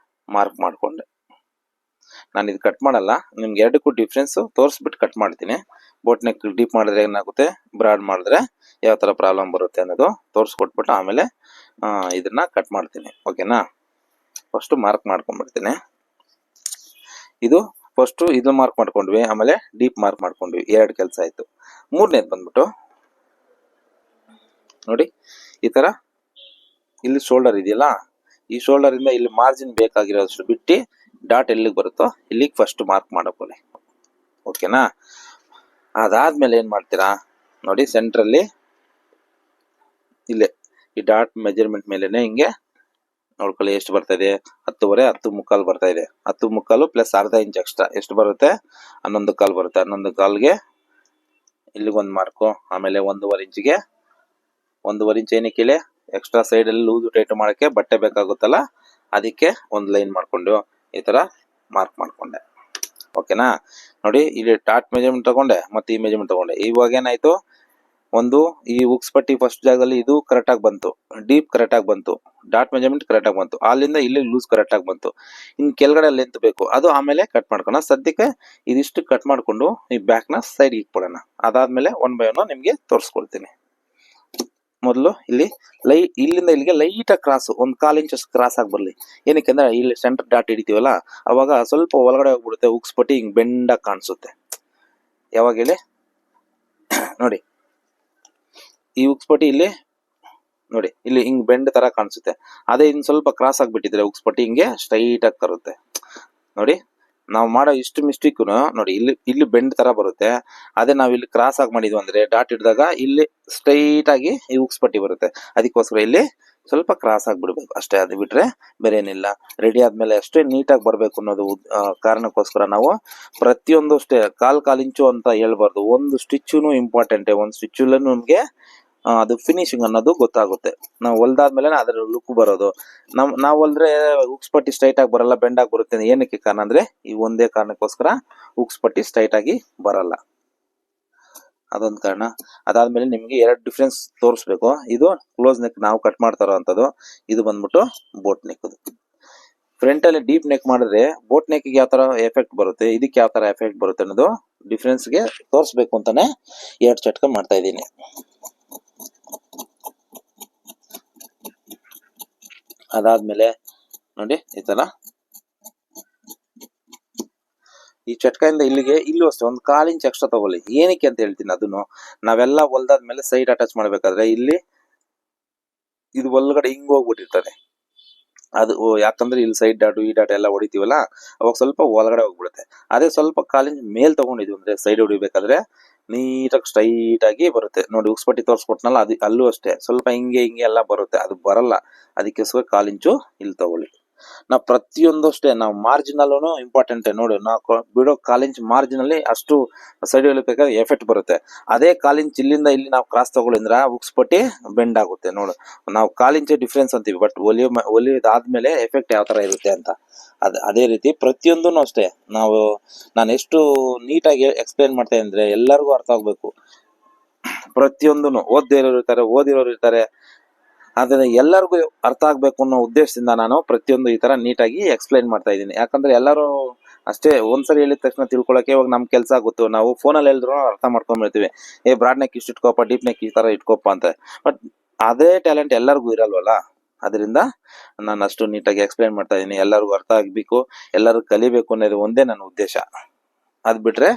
ಮಾರ್ಕ್ ಮಾಡ್ಕೊಂಡೆ. ನಾನು ಇದು ಕಟ್ ಮಾಡಲ್ಲ, ನಿಮ್ಗೆ ಎರಡಕ್ಕೂ ಡಿಫ್ರೆನ್ಸ್ ತೋರಿಸ್ಬಿಟ್ಟು ಕಟ್ ಮಾಡ್ತೀನಿ. ಬೋಟ್ ನೆಕ್ ಡೀಪ್ ಮಾಡಿದ್ರೆ ಏನಾಗುತ್ತೆ, ಬ್ರಾಡ್ ಮಾಡಿದ್ರೆ ಯಾವ ತರ ಪ್ರಾಬ್ಲಮ್ ಬರುತ್ತೆ ಅನ್ನೋದು ತೋರಿಸ್ಕೊಟ್ಬಿಟ್ಟು ಆಮೇಲೆ ಇದನ್ನ ಕಟ್ ಮಾಡ್ತೀನಿ. ಓಕೆನಾ. ಫಸ್ಟ್ ಮಾರ್ಕ್ ಮಾಡ್ಕೊಂಡ್ಬಿಡ್ತೀನಿ. ಇದು ಫಸ್ಟ್ ಇದು ಮಾರ್ಕ್ ಮಾಡ್ಕೊಂಡ್ವಿ, ಆಮೇಲೆ ಡೀಪ್ ಮಾರ್ಕ್ ಮಾಡ್ಕೊಂಡ್ವಿ. 2 ಕೆಲಸ ಆಯ್ತು. ಮೂರನೇದು ಬಂದ್ಬಿಟ್ಟು ನೋಡಿ, ಈ ತರ ಇಲ್ಲಿ ಶೋಲ್ಡರ್ ಇದೆಯಲ್ಲ, ಈ ಶೋಲ್ಡರ್ ಇಂದ ಇಲ್ಲಿ ಮಾರ್ಜಿನ್ ಬೇಕಾಗಿರೋಷ್ಟು ಬಿಟ್ಟು ಡಾಟ್ ಎಲ್ಲಿಗೆ ಬರುತ್ತೋ ಇಲ್ಲಿಗೆ ಫಸ್ಟ್ ಮಾರ್ಕ್ ಮಾಡ್ಕೊಳ್ಳಿ. ಓಕೆನಾ? ಅದಾದ್ಮೇಲೆ ಏನ್ ಮಾಡ್ತೀರಾ ನೋಡಿ, ಸೆಂಟ್ರಲ್ಲಿ ಇಲ್ಲೇ ಈ ಡಾಟ್ ಮೆಜರ್ಮೆಂಟ್ ಮೇಲೆನೆ ಹಿಂಗೆ ನೋಡ್ಕೊಳ್ಳಿ ಎಷ್ಟು ಬರ್ತಾ ಇದೆ. 10.5 10.75 ಬರ್ತಾ ಇದೆ. 10.75 ಪ್ಲಸ್ ಅರ್ಧ ಇಂಚ್ ಎಕ್ಸ್ಟ್ರಾ ಎಷ್ಟು ಬರುತ್ತೆ? 11.25 ಬರುತ್ತೆ. 11.25ಗೆ ಇಲ್ಲಿಗೆ ಒಂದು ಮಾರ್ಕು, ಆಮೇಲೆ 1.5 ಇಂಚಿಗೆ 1.5 ಇಂಚ್ ಏನಕ್ಕೆ ಇಲ್ಲಿ ಎಕ್ಸ್ಟ್ರಾ ಸೈಡ್ ಅಲ್ಲಿ ಲೂಸ್ ಟೈಟ್ ಮಾಡಕ್ಕೆ ಬಟ್ಟೆ ಬೇಕಾಗುತ್ತಲ್ಲ, ಅದಕ್ಕೆ ಒಂದು ಲೈನ್ ಮಾಡ್ಕೊಂಡು ಈ ತರ ಮಾರ್ಕ್ ಮಾಡ್ಕೊಂಡೆ. ಓಕೆನಾ? ನೋಡಿ ಇಲ್ಲಿ ಡಾಟ್ ಮೆಜರ್ಮೆಂಟ್ ತಗೊಂಡೆ ಮತ್ತೆ ಈ ಮೆಜರ್ಮೆಂಟ್ ತಗೊಂಡೆ. ಇವಾಗ ಏನಾಯ್ತು, ಒಂದು ಈ ಉಕ್ಸ್ ಪಟ್ಟಿ ಫಸ್ಟ್ ಜಾಗದಲ್ಲಿ ಇದು ಕರೆಕ್ಟ್ ಆಗಿ ಬಂತು, ಡೀಪ್ ಕರೆಕ್ಟ್ ಆಗಿ ಬಂತು, ಡಾಟ್ ಮೆಜರ್ಮೆಂಟ್ ಕರೆಕ್ಟ್ ಆಗಿ ಬಂತು, ಅಲ್ಲಿಂದ ಇಲ್ಲಿ ಲೂಸ್ ಕರೆಕ್ಟ್ ಆಗಿ ಬಂತು. ಇನ್ ಕೆಳಗಡೆ ಲೆಂತ್ ಬೇಕು, ಅದು ಆಮೇಲೆ ಕಟ್ ಮಾಡ್ಕೋಣ. ಸದ್ಯಕ್ಕೆ ಇದಿಷ್ಟು ಕಟ್ ಮಾಡ್ಕೊಂಡು ಈ ಬ್ಯಾಕ್ ನ ಸೈಡ್ ಇಟ್ಬಿಡೋಣ. ಅದಾದ್ಮೇಲೆ 1 by 1 ನಿಮ್ಗೆ ತೋರಿಸ್ಕೊಳ್ತೀನಿ. ಮೊದಲು ಇಲ್ಲಿ ಇಲ್ಲಿಂದ ಇಲ್ಲಿಗೆ ಲೈಟ್ ಆಗಿ ಕ್ರಾಸ್, 1/4 ಇಂಚ್ ಕ್ರಾಸ್ ಆಗಿ ಬರ್ಲಿ. ಏನಕ್ಕೆ ಅಂದ್ರೆ ಇಲ್ಲಿ ಸೆಂಟರ್ ಡಾಟ್ ಹಿಡಿತೀವಲ್ಲ, ಅವಾಗ ಸ್ವಲ್ಪ ಒಳಗಡೆ ಹೋಗ್ಬಿಡುತ್ತೆ, ಉಕ್ಸ್ ಪಟ್ಟಿ ಹಿಂಗ್ ಬೆಂಡಾಗಿ ಕಾಣಿಸುತ್ತೆ. ಯಾವಾಗ ಹೇಳಿ ನೋಡಿ, ಈ ಉಕ್ಸ್ ಪಟ್ಟಿ ಇಲ್ಲಿ ನೋಡಿ, ಇಲ್ಲಿ ಹಿಂಗ್ ಬೆಂಡ್ ತರ ಕಾಣಿಸುತ್ತೆ. ಅದೇ ಇನ್ ಸ್ವಲ್ಪ ಕ್ರಾಸ್ ಆಗ್ಬಿಟ್ಟಿದ್ರೆ ಉಕ್ಸ್ ಪಟ್ಟಿ ಹಿಂಗೆ ಸ್ಟ್ರೈಟ್ ಆಗಿ ಬರುತ್ತೆ. ನೋಡಿ, ನಾವು ಮಾಡೋ ಇಷ್ಟು ಮಿಸ್ಟೇಕ್ ನೋಡಿ, ಇಲ್ಲಿ ಬೆಂಡ್ ತರ ಬರುತ್ತೆ. ಅದೇ ನಾವ್ ಇಲ್ಲಿ ಕ್ರಾಸ್ ಆಗಿ ಮಾಡಿದ್ವಿ ಅಂದ್ರೆ ಡಾಟ್ ಹಿಡಿದಾಗ ಇಲ್ಲಿ ಸ್ಟ್ರೈಟ್ ಆಗಿ ಈ ಉಕ್ಸ್ ಪಟ್ಟಿ ಬರುತ್ತೆ. ಅದಕ್ಕೋಸ್ಕರ ಇಲ್ಲಿ ಸ್ವಲ್ಪ ಕ್ರಾಸ್ ಆಗಿ ಬಿಡ್ಬೇಕು ಅಷ್ಟೇ. ಅದು ಬಿಟ್ರೆ ಬೇರೆ ಏನಿಲ್ಲ. ರೆಡಿ ಆದ್ಮೇಲೆ ಅಷ್ಟೇ ನೀಟಾಗಿ ಬರ್ಬೇಕು ಅನ್ನೋದು ಕಾರಣಕ್ಕೋಸ್ಕರ ನಾವು ಪ್ರತಿಯೊಂದು ಅಷ್ಟೇ ಕಾಲ್ ಇಂಚು ಅಂತ ಹೇಳ್ಬಾರ್ದು. ಒಂದು ಸ್ಟಿಚ್ಚುನು ಇಂಪಾರ್ಟೆಂಟ್. ಒಂದು ಸ್ಟಿಚ್ಚಲ್ಲೂ ನಮ್ಗೆ ಅದು ಫಿನಿಶಿಂಗ್ ಅನ್ನೋದು ಗೊತ್ತಾಗುತ್ತೆ. ನಾವು ಹೊಲ್ದಾದ್ಮೇಲೆ ಅದರ ಲುಕ್ ಬರೋದು. ನಾವು ಹೊಲ್ದ್ರೆ ಉಕ್ಸ್ ಪಟ್ಟಿ ಸ್ಟ್ರೈಟ್ ಆಗಿ ಬರಲ್ಲ, ಬೆಂಡ್ ಆಗಿ ಬರುತ್ತೆ. ಏನಕ್ಕೆ ಕಾರಣ ಅಂದ್ರೆ ಈ ಒಂದೇ ಕಾರಣಕ್ಕೋಸ್ಕರ ಉಕ್ಸ್ ಪಟ್ಟಿ ಸ್ಟ್ರೈಟ್ ಆಗಿ ಬರಲ್ಲ, ಅದೊಂದು ಕಾರಣ. ಅದಾದ್ಮೇಲೆ ನಿಮ್ಗೆ 2 ಡಿಫ್ರೆನ್ಸ್ ತೋರಿಸ್ಬೇಕು. ಇದು ಕ್ಲೋಸ್ ನೆಕ್ ನಾವು ಕಟ್ ಮಾಡ್ತಾ ಇರೋಂಥದ್ದು, ಇದು ಬಂದ್ಬಿಟ್ಟು ಬೋಟ್ ನೆಕ್. ಫ್ರಂಟ್ ಅಲ್ಲಿ ಡೀಪ್ ನೆಕ್ ಮಾಡಿದ್ರೆ ಬೋಟ್ ನೆಕ್ ಯಾವ ತರ ಎಫೆಕ್ಟ್ ಬರುತ್ತೆ, ಇದಕ್ಕೆ ಯಾವ ತರ ಎಫೆಕ್ಟ್ ಬರುತ್ತೆ ಅನ್ನೋದು ಡಿಫ್ರೆನ್ಸ್ ಗೆ ತೋರಿಸ್ಬೇಕು ಅಂತಾನೆ 2 ಚಟ್ಕ ಮಾಡ್ತಾ ಇದ್ದೀನಿ. ಅದಾದ್ಮೇಲೆ ನೋಡಿ ಈ ತರ ಈ ಚಟ್ಕದಿಂದ ಇಲ್ಲಿಗೆ ಇಲ್ಲೂ ಅಷ್ಟೇ 1/4 ಇಂಚ್ ಎಕ್ಸ್ಟ್ರಾ ತಗೊಳ್ಳಿ. ಏನಕ್ಕೆ ಅಂತ ಹೇಳ್ತೀನಿ. ಅದನ್ನು ನಾವೆಲ್ಲ ಹೊಲ್ದಾದ್ಮೇಲೆ ಸೈಡ್ ಅಟ್ಯಾಚ್ ಮಾಡ್ಬೇಕಾದ್ರೆ ಇಲ್ಲಿ ಇದು ಒಳಗಡೆ ಹಿಂಗ್ ಹೋಗ್ಬಿಟ್ಟಿರ್ತಾರೆ. ಅದು ಯಾಕಂದ್ರೆ ಇಲ್ಲಿ ಸೈಡ್ ಡಾಟು ಈ ಡಾಟ್ ಎಲ್ಲ ಹೊಡಿತೀವಲ್ಲ, ಅವಾಗ ಸ್ವಲ್ಪ ಒಳಗಡೆ ಹೋಗ್ಬಿಡುತ್ತೆ. ಅದೇ ಸ್ವಲ್ಪ 1/4 ಇಂಚ್ ಮೇಲ್ ತಗೊಂಡಿದ್ವಿ ಅಂದ್ರೆ ಸೈಡ್ ಹೊಡಿಬೇಕಾದ್ರೆ ನೀಟಾಗಿ ಸ್ಟ್ರೈಟ್ ಆಗಿ ಬರುತ್ತೆ. ನೋಡಿ ಉಕ್ಸ್ ಪಟ್ಟಿ ತೋರಿಸ್ಕೊಟ್ನಲ್ಲ, ಅದು ಅಲ್ಲೂ ಅಷ್ಟೇ ಸ್ವಲ್ಪ ಹಿಂಗೆ ಎಲ್ಲ ಬರುತ್ತೆ. ಅದು ಬರಲ್ಲ, ಅದಕ್ಕೋಸ್ಕರ 1/4 ಇಂಚು ಇಲ್ಲಿ ತಗೊಳ್ಳಿ. ನಾವು ಪ್ರತಿಯೊಂದು ಅಷ್ಟೇ, ನಾವು ಮಾರ್ಜಿನಲ್ ಇಂಪಾರ್ಟೆಂಟ್. ನೋಡಿ, ನಾವು ಬಿಡೋ 1/4 ಇಂಚ್ ಮಾರ್ಜಿನ್ ಅಲ್ಲಿ ಅಷ್ಟು ಸೈಡ್ ಹೊಲಿಬೇಕಾದ್ರೆ ಎಫೆಕ್ಟ್ ಬರುತ್ತೆ. ಅದೇ 1/4 ಇಂಚ್ ಇಲ್ಲಿಂದ ಇಲ್ಲಿ ನಾವು ಕ್ರಾಸ್ ತಗೊಳಿಂದ್ರೆ ಉಕ್ಸ್ ಪಟ್ಟಿ ಬೆಂಡ್ ಆಗುತ್ತೆ. ನೋಡು, ನಾವು 1/4 ಇಂಚ್ ಡಿಫ್ರೆನ್ಸ್ ಅಂತೀವಿ, ಬಟ್ ಹೊಲಿಯೋದಾದ್ಮೇಲೆ ಎಫೆಕ್ಟ್ ಯಾವ ತರ ಇರುತ್ತೆ ಅಂತ. ಅದೇ ರೀತಿ ಪ್ರತಿಯೊಂದೂ ಅಷ್ಟೇ. ನಾನು ಎಷ್ಟು ನೀಟಾಗಿ ಎಕ್ಸ್ಪ್ಲೇನ್ ಮಾಡ್ತೇನೆ ಅಂದ್ರೆ ಎಲ್ಲರಿಗೂ ಅರ್ಥ ಆಗ್ಬೇಕು. ಪ್ರತಿಯೊಂದೂ ಓದಿರೋರು ಇರ್ತಾರೆ, ಆದ್ರೆ ಎಲ್ಲರಿಗೂ ಅರ್ಥ ಆಗ್ಬೇಕು ಅನ್ನೋ ಉದ್ದೇಶದಿಂದ ನಾನು ಪ್ರತಿಯೊಂದು ಈ ತರ ನೀಟಾಗಿ ಎಕ್ಸ್ಪ್ಲೈನ್ ಮಾಡ್ತಾ ಇದ್ದೀನಿ. ಯಾಕಂದ್ರೆ ಎಲ್ಲರೂ ಅಷ್ಟೇ ಒಂದ್ಸರಿ ಹೇಳಿದ ತಕ್ಷಣ ತಿಳ್ಕೊಳಕ್ಕೆ ಇವಾಗ ನಮ್ ಕೆಲಸ ಆಗುತ್ತೆ. ನಾವು ಫೋನಲ್ಲಿ ಹೇಳಿದ್ರು ಅರ್ಥ ಮಾಡ್ಕೊಂಡ್ಬಿಡ್ತೀವಿ. ಬ್ರಾಡ್ ನೆಕ್ ಇಷ್ಟು ಇಟ್ಕೋಪ, ಡೀಪ್ ನೆಕ್ ಈ ತರ ಇಟ್ಕೋಪ ಅಂತ. ಬಟ್ ಅದೇ ಟ್ಯಾಲೆಂಟ್ ಎಲ್ಲರಿಗೂ ಇರಲ್ವಲ್ಲ, ಅದರಿಂದ ನಾನು ಅಷ್ಟು ನೀಟಾಗಿ ಎಕ್ಸ್ಪ್ಲೈನ್ ಮಾಡ್ತಾ ಇದ್ದೀನಿ. ಎಲ್ಲರಿಗೂ ಅರ್ಥ ಆಗ್ಬೇಕು, ಎಲ್ಲರೂ ಕಲಿಬೇಕು ಅನ್ನೋದು ಒಂದೇ ನನ್ನ ಉದ್ದೇಶ. ಅದ್ ಬಿಟ್ರೆ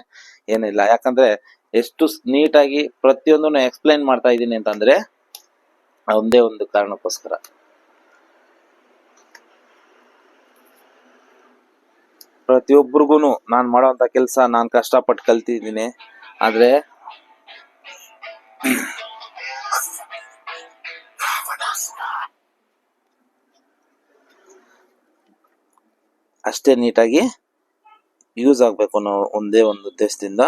ಏನಿಲ್ಲ. ಯಾಕಂದ್ರೆ ಎಷ್ಟು ನೀಟಾಗಿ ಪ್ರತಿಯೊಂದನ್ನು ಎಕ್ಸ್ಪ್ಲೈನ್ ಮಾಡ್ತಾ ಇದ್ದೀನಿ ಅಂತಂದ್ರೆ ಒಂದೇ ಒಂದು ಕಾರಣಕ್ಕೋಸ್ಕರ. ಪ್ರತಿಯೊಬ್ಬರಿಗೂ ನಾನ್ ಮಾಡೋಂತ ಕೆಲಸ ನಾನ್ ಕಷ್ಟಪಟ್ಟು ಕಲ್ತಿದ್ದೀನಿ. ಆದ್ರೆ ಅಷ್ಟೇ ನೀಟಾಗಿ ಯೂಸ್ ಆಗ್ಬೇಕು ಅನ್ನೋ ಒಂದೇ ಒಂದು ಉದ್ದೇಶದಿಂದ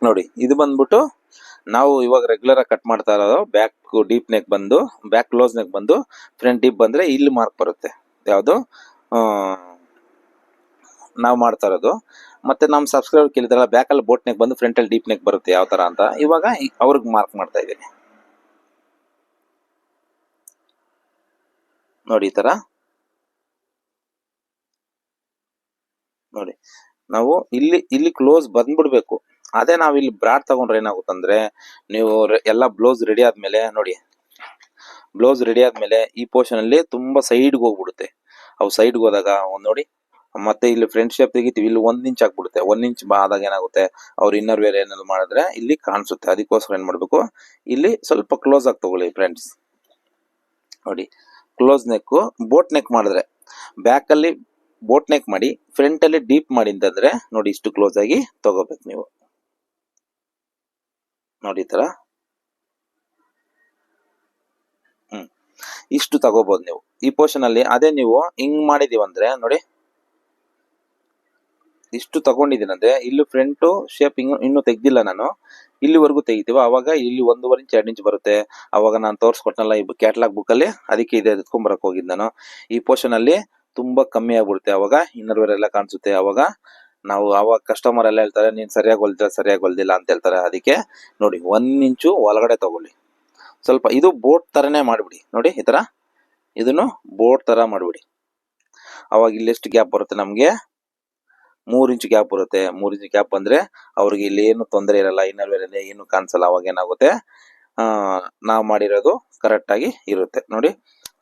ನೋಡಿ. ಇದು ಬಂದ್ಬಿಟ್ಟು ನಾವು ಇವಾಗ ರೆಗ್ಯುಲರ್ ಆಗಿ ಕಟ್ ಮಾಡ್ತಾ ಇರೋದು ಬ್ಯಾಕ್ ಡೀಪ್ ನೆಕ್ ಬಂದು, ಬ್ಯಾಕ್ ಕ್ಲೋಸ್ ನೆಕ್ ಬಂದು ಫ್ರಂಟ್ ಡೀಪ್ ಬಂದ್ರೆ ಇಲ್ಲಿ ಮಾರ್ಕ್ ಬರುತ್ತೆ. ಯಾವುದು ನಾವು ಮಾಡ್ತಾ ಇರೋದು. ಮತ್ತೆ ನಮ್ ಸಬ್ಸ್ಕ್ರೈಬರ್ ಕೇಳಿದ್ರಲ್ಲ, ಬ್ಯಾಕ್ ಅಲ್ಲಿ ಬೋಟ್ ನೆಕ್ ಬಂದು ಫ್ರಂಟ್ ಅಲ್ಲಿ ಡೀಪ್ ನೆಕ್ ಬರುತ್ತೆ ಯಾವ ತರ ಅಂತ, ಇವಾಗ ಅವ್ರಿಗೆ ಮಾರ್ಕ್ ಮಾಡ್ತಾ ಇದ್ದೀನಿ. ನೋಡಿ ಈ ತರ ನೋಡಿ, ನಾವು ಇಲ್ಲಿ ಕ್ಲೋಸ್ ಬಂದ್ಬಿಡ್ಬೇಕು. ಅದೇ ನಾವ್ ಇಲ್ಲಿ ಬ್ರಾಡ್ ತಗೊಂಡ್ರೆ ಏನಾಗುತ್ತಂದ್ರೆ, ನೀವು ಎಲ್ಲ ಬ್ಲೌಸ್ ರೆಡಿ ಆದ್ಮೇಲೆ ನೋಡಿ, ಬ್ಲೌಸ್ ರೆಡಿ ಆದ್ಮೇಲೆ ಈ ಪೋರ್ಷನ್ ಅಲ್ಲಿ ತುಂಬಾ ಸೈಡ್ಗೆ ಹೋಗ್ಬಿಡುತ್ತೆ. ಅವು ಸೈಡ್ಗೆ ಹೋದಾಗ ನೋಡಿ, ಮತ್ತೆ ಇಲ್ಲಿ ಫ್ರಂಟ್ ಶೇಪ್ ತೆಗಿತೀವಿ, ಇಲ್ಲಿ 1 ಇಂಚ್ ಆಗ್ಬಿಡುತ್ತೆ. 1 ಇಂಚ್ ಆದಾಗ ಏನಾಗುತ್ತೆ, ಅವ್ರ ಇನ್ನರ್ ವೇರ್ ಏನಾದ್ರು ಮಾಡಿದ್ರೆ ಇಲ್ಲಿ ಕಾಣಿಸುತ್ತೆ. ಅದಕ್ಕೋಸ್ಕರ ಏನ್ ಮಾಡ್ಬೇಕು, ಇಲ್ಲಿ ಸ್ವಲ್ಪ ಕ್ಲೋಸ್ ಆಗಿ ತಗೊಳ್ಳಿ ಫ್ರೆಂಡ್ಸ್. ನೋಡಿ ಕ್ಲೋಸ್ ನೆಕ್ ಬೋಟ್ ನೆಕ್ ಮಾಡಿದ್ರೆ ಬ್ಯಾಕ್ ಅಲ್ಲಿ ಬೋಟ್ ನೆಕ್ ಮಾಡಿ ಫ್ರಂಟ್ ಅಲ್ಲಿ ಡೀಪ್ ಮಾಡಿ ಅಂತಂದ್ರೆ ನೋಡಿ ಇಷ್ಟು ಕ್ಲೋಸ್ ಆಗಿ ತಗೋಬೇಕು ನೀವು ನೋಡಿ ಈ ತರ ಇಷ್ಟು ತಗೋಬಹುದು ನೀವು ಈ ಪೋರ್ಷನ್ ಅಲ್ಲಿ. ಅದೇ ನೀವು ಹಿಂಗ್ ಮಾಡಿದೀವಂದ್ರೆ ನೋಡಿ ಇಷ್ಟು ತಗೊಂಡಿದ್ದೀನಂದ್ರೆ ಇಲ್ಲಿ ಫ್ರಂಟ್ ಶೇಪ್ ಇನ್ನು ತೆಗ್ದಿಲ್ಲ ನಾನು, ಇಲ್ಲಿವರೆಗೂ ತೆಗಿತೀವ ಅವಾಗ ಇಲ್ಲಿ 1.5 ಇಂಚ್ 2 ಇಂಚ್ ಬರುತ್ತೆ. ಅವಾಗ ನಾನು ತೋರಿಸ್ಕೊಟ್ನಲ್ಲ ಈ ಕ್ಯಾಟ್ಲಾಗ್ ಬುಕ್ ಅಲ್ಲಿ, ಅದಕ್ಕೆ ಇದೆ ಎತ್ಕೊಂಡ್ಬರಕ್ ಹೋಗಿದ್ ನಾನು. ಈ ಪೋರ್ಷನ್ ಅಲ್ಲಿ ತುಂಬಾ ಕಮ್ಮಿ ಆಗ್ಬಿಡುತ್ತೆ, ಅವಾಗ ಇನ್ನರ್ ವೇರ್ ಎಲ್ಲ ಕಾಣಿಸುತ್ತೆ. ಅವಾಗ ಕಸ್ಟಮರ್ ಎಲ್ಲ ಹೇಳ್ತಾರೆ ನೀನ್ ಸರಿಯಾಗಿ ಹೊಲ್ದಿಲ್ಲ ಅಂತ ಹೇಳ್ತಾರೆ. ಅದಕ್ಕೆ ನೋಡಿ 1 ಇಂಚು ಒಳಗಡೆ ತಗೊಳ್ಳಿ. ಸ್ವಲ್ಪ ಇದು ಬೋಟ್ ತರನೇ ಮಾಡ್ಬಿಡಿ ನೋಡಿ, ಈ ತರ ಇದನ್ನು ಬೋಟ್ ತರ ಮಾಡ್ಬಿಡಿ. ಅವಾಗ ಇಲ್ಲೆಷ್ಟು ಗ್ಯಾಪ್ ಬರುತ್ತೆ ನಮ್ಗೆ, 3 ಇಂಚ್ ಗ್ಯಾಪ್ ಬರುತ್ತೆ. 3 ಇಂಚ್ ಗ್ಯಾಪ್ ಬಂದ್ರೆ ಅವ್ರಿಗೆ ಇಲ್ಲಿ ಏನು ತೊಂದರೆ ಇರಲ್ಲ, ಇನ್ನರ್ ವೇರ್ ಏನು ಕಾಣಿಸಲ್ಲ. ಅವಾಗ ಏನಾಗುತ್ತೆ ನಾವು ಮಾಡಿರೋದು ಕರೆಕ್ಟ್ ಆಗಿ ಇರುತ್ತೆ. ನೋಡಿ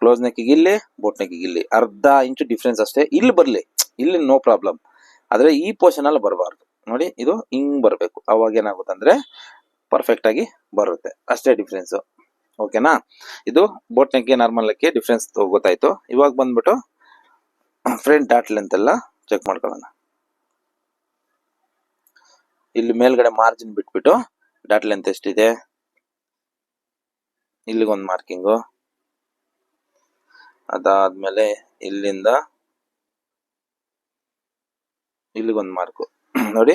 ಕ್ಲೋಸ್ ನೆಕ್ಕಿಗೆ ಇಲ್ಲಿ, ಬೋಟ್ ನೆಕ್ಕಿಗೆ ಇಲ್ಲಿ ಅರ್ಧ ಇಂಚು ಡಿಫ್ರೆನ್ಸ್ ಅಷ್ಟೇ. ಇಲ್ಲಿ ಬರ್ಲಿ, ಇಲ್ಲಿ ನೋ ಪ್ರಾಬ್ಲಮ್, ಆದ್ರೆ ಈ ಪೋರ್ಷನ್ ಅಲ್ಲಿ ಬರಬಾರ್ದು. ನೋಡಿ ಇದು ಹಿಂಗ್ ಬರ್ಬೇಕು, ಅವಾಗ ಏನಾಗುತ್ತೆ ಅಂದ್ರೆ ಪರ್ಫೆಕ್ಟ್ ಆಗಿ ಬರುತ್ತೆ, ಅಷ್ಟೇ ಡಿಫ್ರೆನ್ಸ್. ಓಕೆನಾ? ಇದು ಬೋಟ್ ನೆಕ್ಗೆ ನಾರ್ಮಲ್ ನೆಕ್ಗೆ ಡಿಫ್ರೆನ್ಸ್ ಗೊತ್ತಾಯ್ತು. ಇವಾಗ ಬಂದ್ಬಿಟ್ಟು ಫ್ರಂಟ್ ಡಾಟ್ ಲೆಂತ್ ಎಲ್ಲ ಚೆಕ್ ಮಾಡ್ಕೊಳ್ಳೋಣ. ಇಲ್ಲಿ ಮೇಲ್ಗಡೆ ಮಾರ್ಜಿನ್ ಬಿಟ್ಬಿಟ್ಟು ಡಾಟ್ ಲೆಂತ್ ಎಷ್ಟಿದೆ ಇಲ್ಲಿಗೊಂದು ಮಾರ್ಕಿಂಗು, ಅದಾದ್ಮೇಲೆ ಇಲ್ಲಿಂದ ಇಲ್ಲಿಗೊಂದು ಮಾರ್ಕು ನೋಡಿ,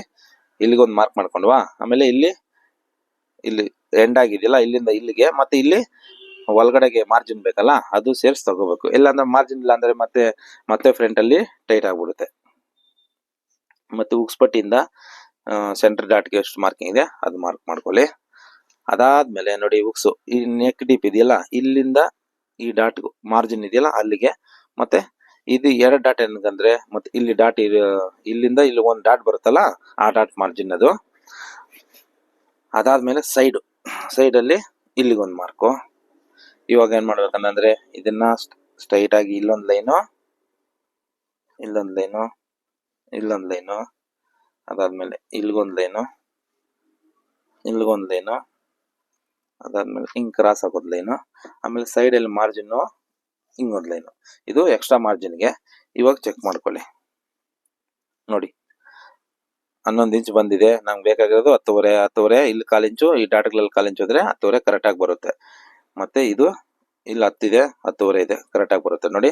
ಇಲ್ಲಿಗೊಂದು ಮಾರ್ಕ್ ಮಾಡ್ಕೊಂಡ್ವಾ. ಆಮೇಲೆ ಇಲ್ಲಿ ಎಂಡ್ ಆಗಿದೆಯಲ್ಲ ಇಲ್ಲಿಂದ ಇಲ್ಲಿಗೆ, ಮತ್ತೆ ಇಲ್ಲಿ ಒಳಗಡೆಗೆ ಮಾರ್ಜಿನ್ ಬೇಕಲ್ಲ ಅದು ಸೇರ್ಸ್ ತಗೋಬೇಕು. ಇಲ್ಲಾಂದ್ರೆ ಮಾರ್ಜಿನ್ ಇಲ್ಲ ಅಂದ್ರೆ ಮತ್ತೆ ಫ್ರಂಟ್ ಅಲ್ಲಿ ಟೈಟ್ ಆಗ್ಬಿಡುತ್ತೆ. ಮತ್ತೆ ಉಕ್ಸ್ಪಟ್ಟಿಯಿಂದ ಸೆಂಟರ್ ಡಾಟ್ಗೆ ಎಷ್ಟು ಮಾರ್ಕಿಂಗ್ ಇದೆ ಅದು ಮಾರ್ಕ್ ಮಾಡ್ಕೊಳ್ಳಿ. ಅದಾದ್ಮೇಲೆ ನೋಡಿ ಉಕ್ಸು ಈ ನೆಕ್ ಡೀಪ್ ಇದೆಯಲ್ಲ, ಇಲ್ಲಿಂದ ಈ ಡಾಟ್ ಮಾರ್ಜಿನ್ ಇದೆಯಲ್ಲ ಅಲ್ಲಿಗೆ, ಮತ್ತೆ ಇದು 2 ಡಾಟ್ ಏನಂದ್ರೆ ಮತ್ತೆ ಇಲ್ಲಿ ಡಾಟ್ ಇಲ್ಲಿಂದ ಇಲ್ಲಿ ಒಂದು ಡಾಟ್ ಬರುತ್ತಲ್ಲ ಆ ಡಾಟ್ ಮಾರ್ಜಿನ್ ಅದು. ಅದಾದ್ಮೇಲೆ ಸೈಡ್ ಅಲ್ಲಿ ಇಲ್ಲಿಗೊಂದು ಮಾರ್ಕು. ಇವಾಗ ಏನ್ ಮಾಡ್ಬೇಕಂದ್ರೆ ಇದನ್ನ ಸ್ಟ್ರೈಟ್ ಆಗಿ ಇಲ್ಲೊಂದು ಲೈನು, ಅದಾದ್ಮೇಲೆ ಇಲ್ಲಿಗೊಂದು ಲೈನು, ಅದಾದ್ಮೇಲೆ ಹಿಂಗ್ ಕ್ರಾಸ್ ಆಗೋದ್ ಲೈನು, ಆಮೇಲೆ ಸೈಡ್ ಅಲ್ಲಿ ಮಾರ್ಜಿನ್ ಹಿಂಗೊಂದು ಲೈನು. ಇದು ಎಕ್ಸ್ಟ್ರಾ ಮಾರ್ಜಿನ್ಗೆ. ಇವಾಗ ಚೆಕ್ ಮಾಡ್ಕೊಳ್ಳಿ ನೋಡಿ 11 ಇಂಚ್ ಬಂದಿದೆ. ನಂಗೆ ಬೇಕಾಗಿರೋದು 10.5 ಇಲ್ಲಿ 1/4 ಇಂಚು, ಈ ಡಾಟ್ಗಳಲ್ಲಿ 1/4 ಇಂಚು ಹೋದ್ರೆ 10.5 ಕರೆಕ್ಟ್ ಆಗಿ ಬರುತ್ತೆ. ಮತ್ತೆ ಇದು ಇಲ್ಲಿ 10 ಇದೆ, 10.5 ಇದೆ, ಕರೆಕ್ಟ್ ಆಗಿ ಬರುತ್ತೆ. ನೋಡಿ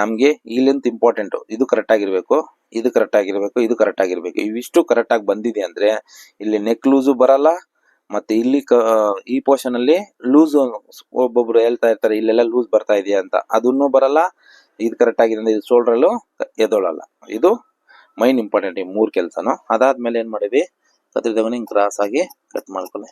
ನಮ್ಗೆ ಈ ಲೆಂತ್ ಇಂಪಾರ್ಟೆಂಟ್, ಇದು ಕರೆಕ್ಟ್ ಆಗಿರ್ಬೇಕು, ಇದು ಕರೆಕ್ಟ್ ಆಗಿರ್ಬೇಕು, ಇದು ಕರೆಕ್ಟ್ ಆಗಿರ್ಬೇಕು. ಇವಿಷ್ಟು ಕರೆಕ್ಟ್ ಆಗಿ ಬಂದಿದೆ ಅಂದ್ರೆ ಇಲ್ಲಿ ನೆಕ್ ಲೂಸು ಬರಲ್ಲ, ಮತ್ತೆ ಇಲ್ಲಿ ಈ ಪೋರ್ಷನ್ ಅಲ್ಲಿ ಲೂಸ್ ಒಬ್ಬೊಬ್ರು ಹೇಳ್ತಾ ಇರ್ತಾರೆ ಇಲ್ಲೆಲ್ಲ ಲೂಸ್ ಬರ್ತಾ ಇದೆಯಾ ಅಂತ, ಅದನ್ನು ಬರಲ್ಲ. ಇದು ಕರೆಕ್ಟ್ ಆಗಿದೆ ಅಂದ್ರೆ ಇದು ಶೋಲ್ಡ್ರಲ್ಲೂ ಎದೊಳಲ್ಲ. ಇದು ಮೈನ್ ಇಂಪಾರ್ಟೆಂಟ್ ಈ 3 ಕೆಲ್ಸನು. ಅದಾದ್ಮೇಲೆ ಏನ್ ಮಾಡಿದ್ವಿ, ಕತ್ರಿದವನ್ನ ಹಿಂಗ್ ಕ್ರಾಸ್ ಆಗಿ ಕಟ್ ಮಾಡ್ಕೊಳ್ಳಿ.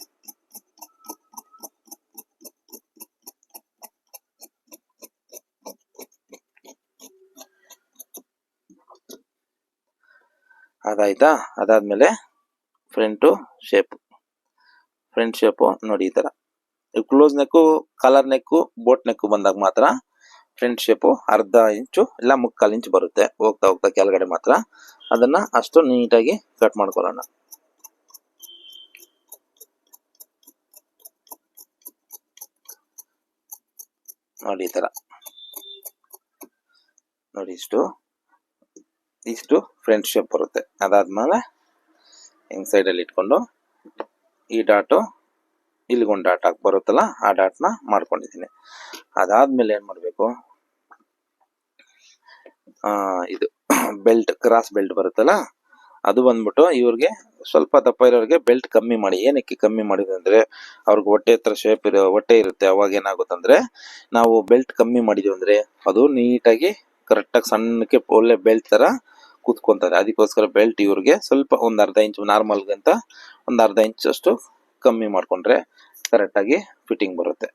ಅದಾಯ್ತಾ? ಅದಾದ್ಮೇಲೆ ಫ್ರಂಟ್ ಶೇಪ್ ನೋಡಿ ಈ ತರ ಕ್ಲೋಸ್ ನೆಕ್ಕು, ಕಲರ್ ನೆಕ್ಕು, ಬೋಟ್ ನೆಕ್ಕು ಬಂದಾಗ ಮಾತ್ರ ಫ್ರಂಟ್ ಶೇಪ್ ಅರ್ಧ ಇಂಚು ಇಲ್ಲ 3/4 ಇಂಚ್ ಬರುತ್ತೆ. ಹೋಗ್ತಾ ಕೆಳಗಡೆ ಮಾತ್ರ ಅದನ್ನ ಅಷ್ಟು ನೀಟಾಗಿ ಕಟ್ ಮಾಡ್ಕೊಳ್ಳೋಣ. ನೋಡಿ ಈ ತರ ನೋಡಿ ಇಷ್ಟು ಫ್ರಂಟ್ ಶೇಪ್ ಬರುತ್ತೆ. ಅದಾದ್ಮೇಲೆ ಹಿಂಗ್ ಸೈಡ್ ಅಲ್ಲಿ ಇಟ್ಕೊಂಡು ಈ ಡಾಟು ಇಲ್ಲಿಗೊಂದು ಡಾಟ್ ಹಾಕಿ ಬರುತ್ತಲ್ಲ ಆ ಡಾಟ್ ನ ಮಾಡ್ಕೊಂಡಿದ್ದೀನಿ. ಅದಾದ್ಮೇಲೆ ಏನ್ ಮಾಡ್ಬೇಕು, ಇದು ಬೆಲ್ಟ್, ಕ್ರಾಸ್ ಬೆಲ್ಟ್ ಬರುತ್ತಲ್ಲ ಅದು ಬಂದ್ಬಿಟ್ಟು ಇವ್ರಿಗೆ ಸ್ವಲ್ಪ ದಪ್ಪ ಇರೋರಿಗೆ ಬೆಲ್ಟ್ ಕಮ್ಮಿ ಮಾಡಿ. ಏನಕ್ಕೆ ಕಮ್ಮಿ ಮಾಡಿದೆ ಅಂದ್ರೆ ಅವ್ರಿಗೆ ಹೊಟ್ಟೆ ಹತ್ರ ಹೊಟ್ಟೆ ಇರುತ್ತೆ. ಅವಾಗ ಏನಾಗುತ್ತಂದ್ರೆ ನಾವು ಬೆಲ್ಟ್ ಕಮ್ಮಿ ಮಾಡಿದ್ವಿ ಅಂದ್ರೆ ಅದು ನೀಟಾಗಿ ಕರೆಕ್ಟಾಗಿ ಸಣ್ಣಕ್ಕೆ ಒಳ್ಳೆ ಬೆಲ್ಟ್ ತರ ಕೂತ್ಕೊಂತಾರೆ. ಅದಕ್ಕೋಸ್ಕರ ಬೆಲ್ಟ್ ಇವ್ರಿಗೆ ಸ್ವಲ್ಪ ಒಂದು ಅರ್ಧ ಇಂಚ್ ನಾರ್ಮಲ್ಗಿಂತ ಒಂದು ಅರ್ಧ ಇಂಚ್ ಅಷ್ಟು ಕಮ್ಮಿ ಮಾಡ್ಕೊಂಡ್ರೆ ಕರೆಕ್ಟ್ ಆಗಿ ಫಿಟ್ಟಿಂಗ್ ಬರುತ್ತೆ.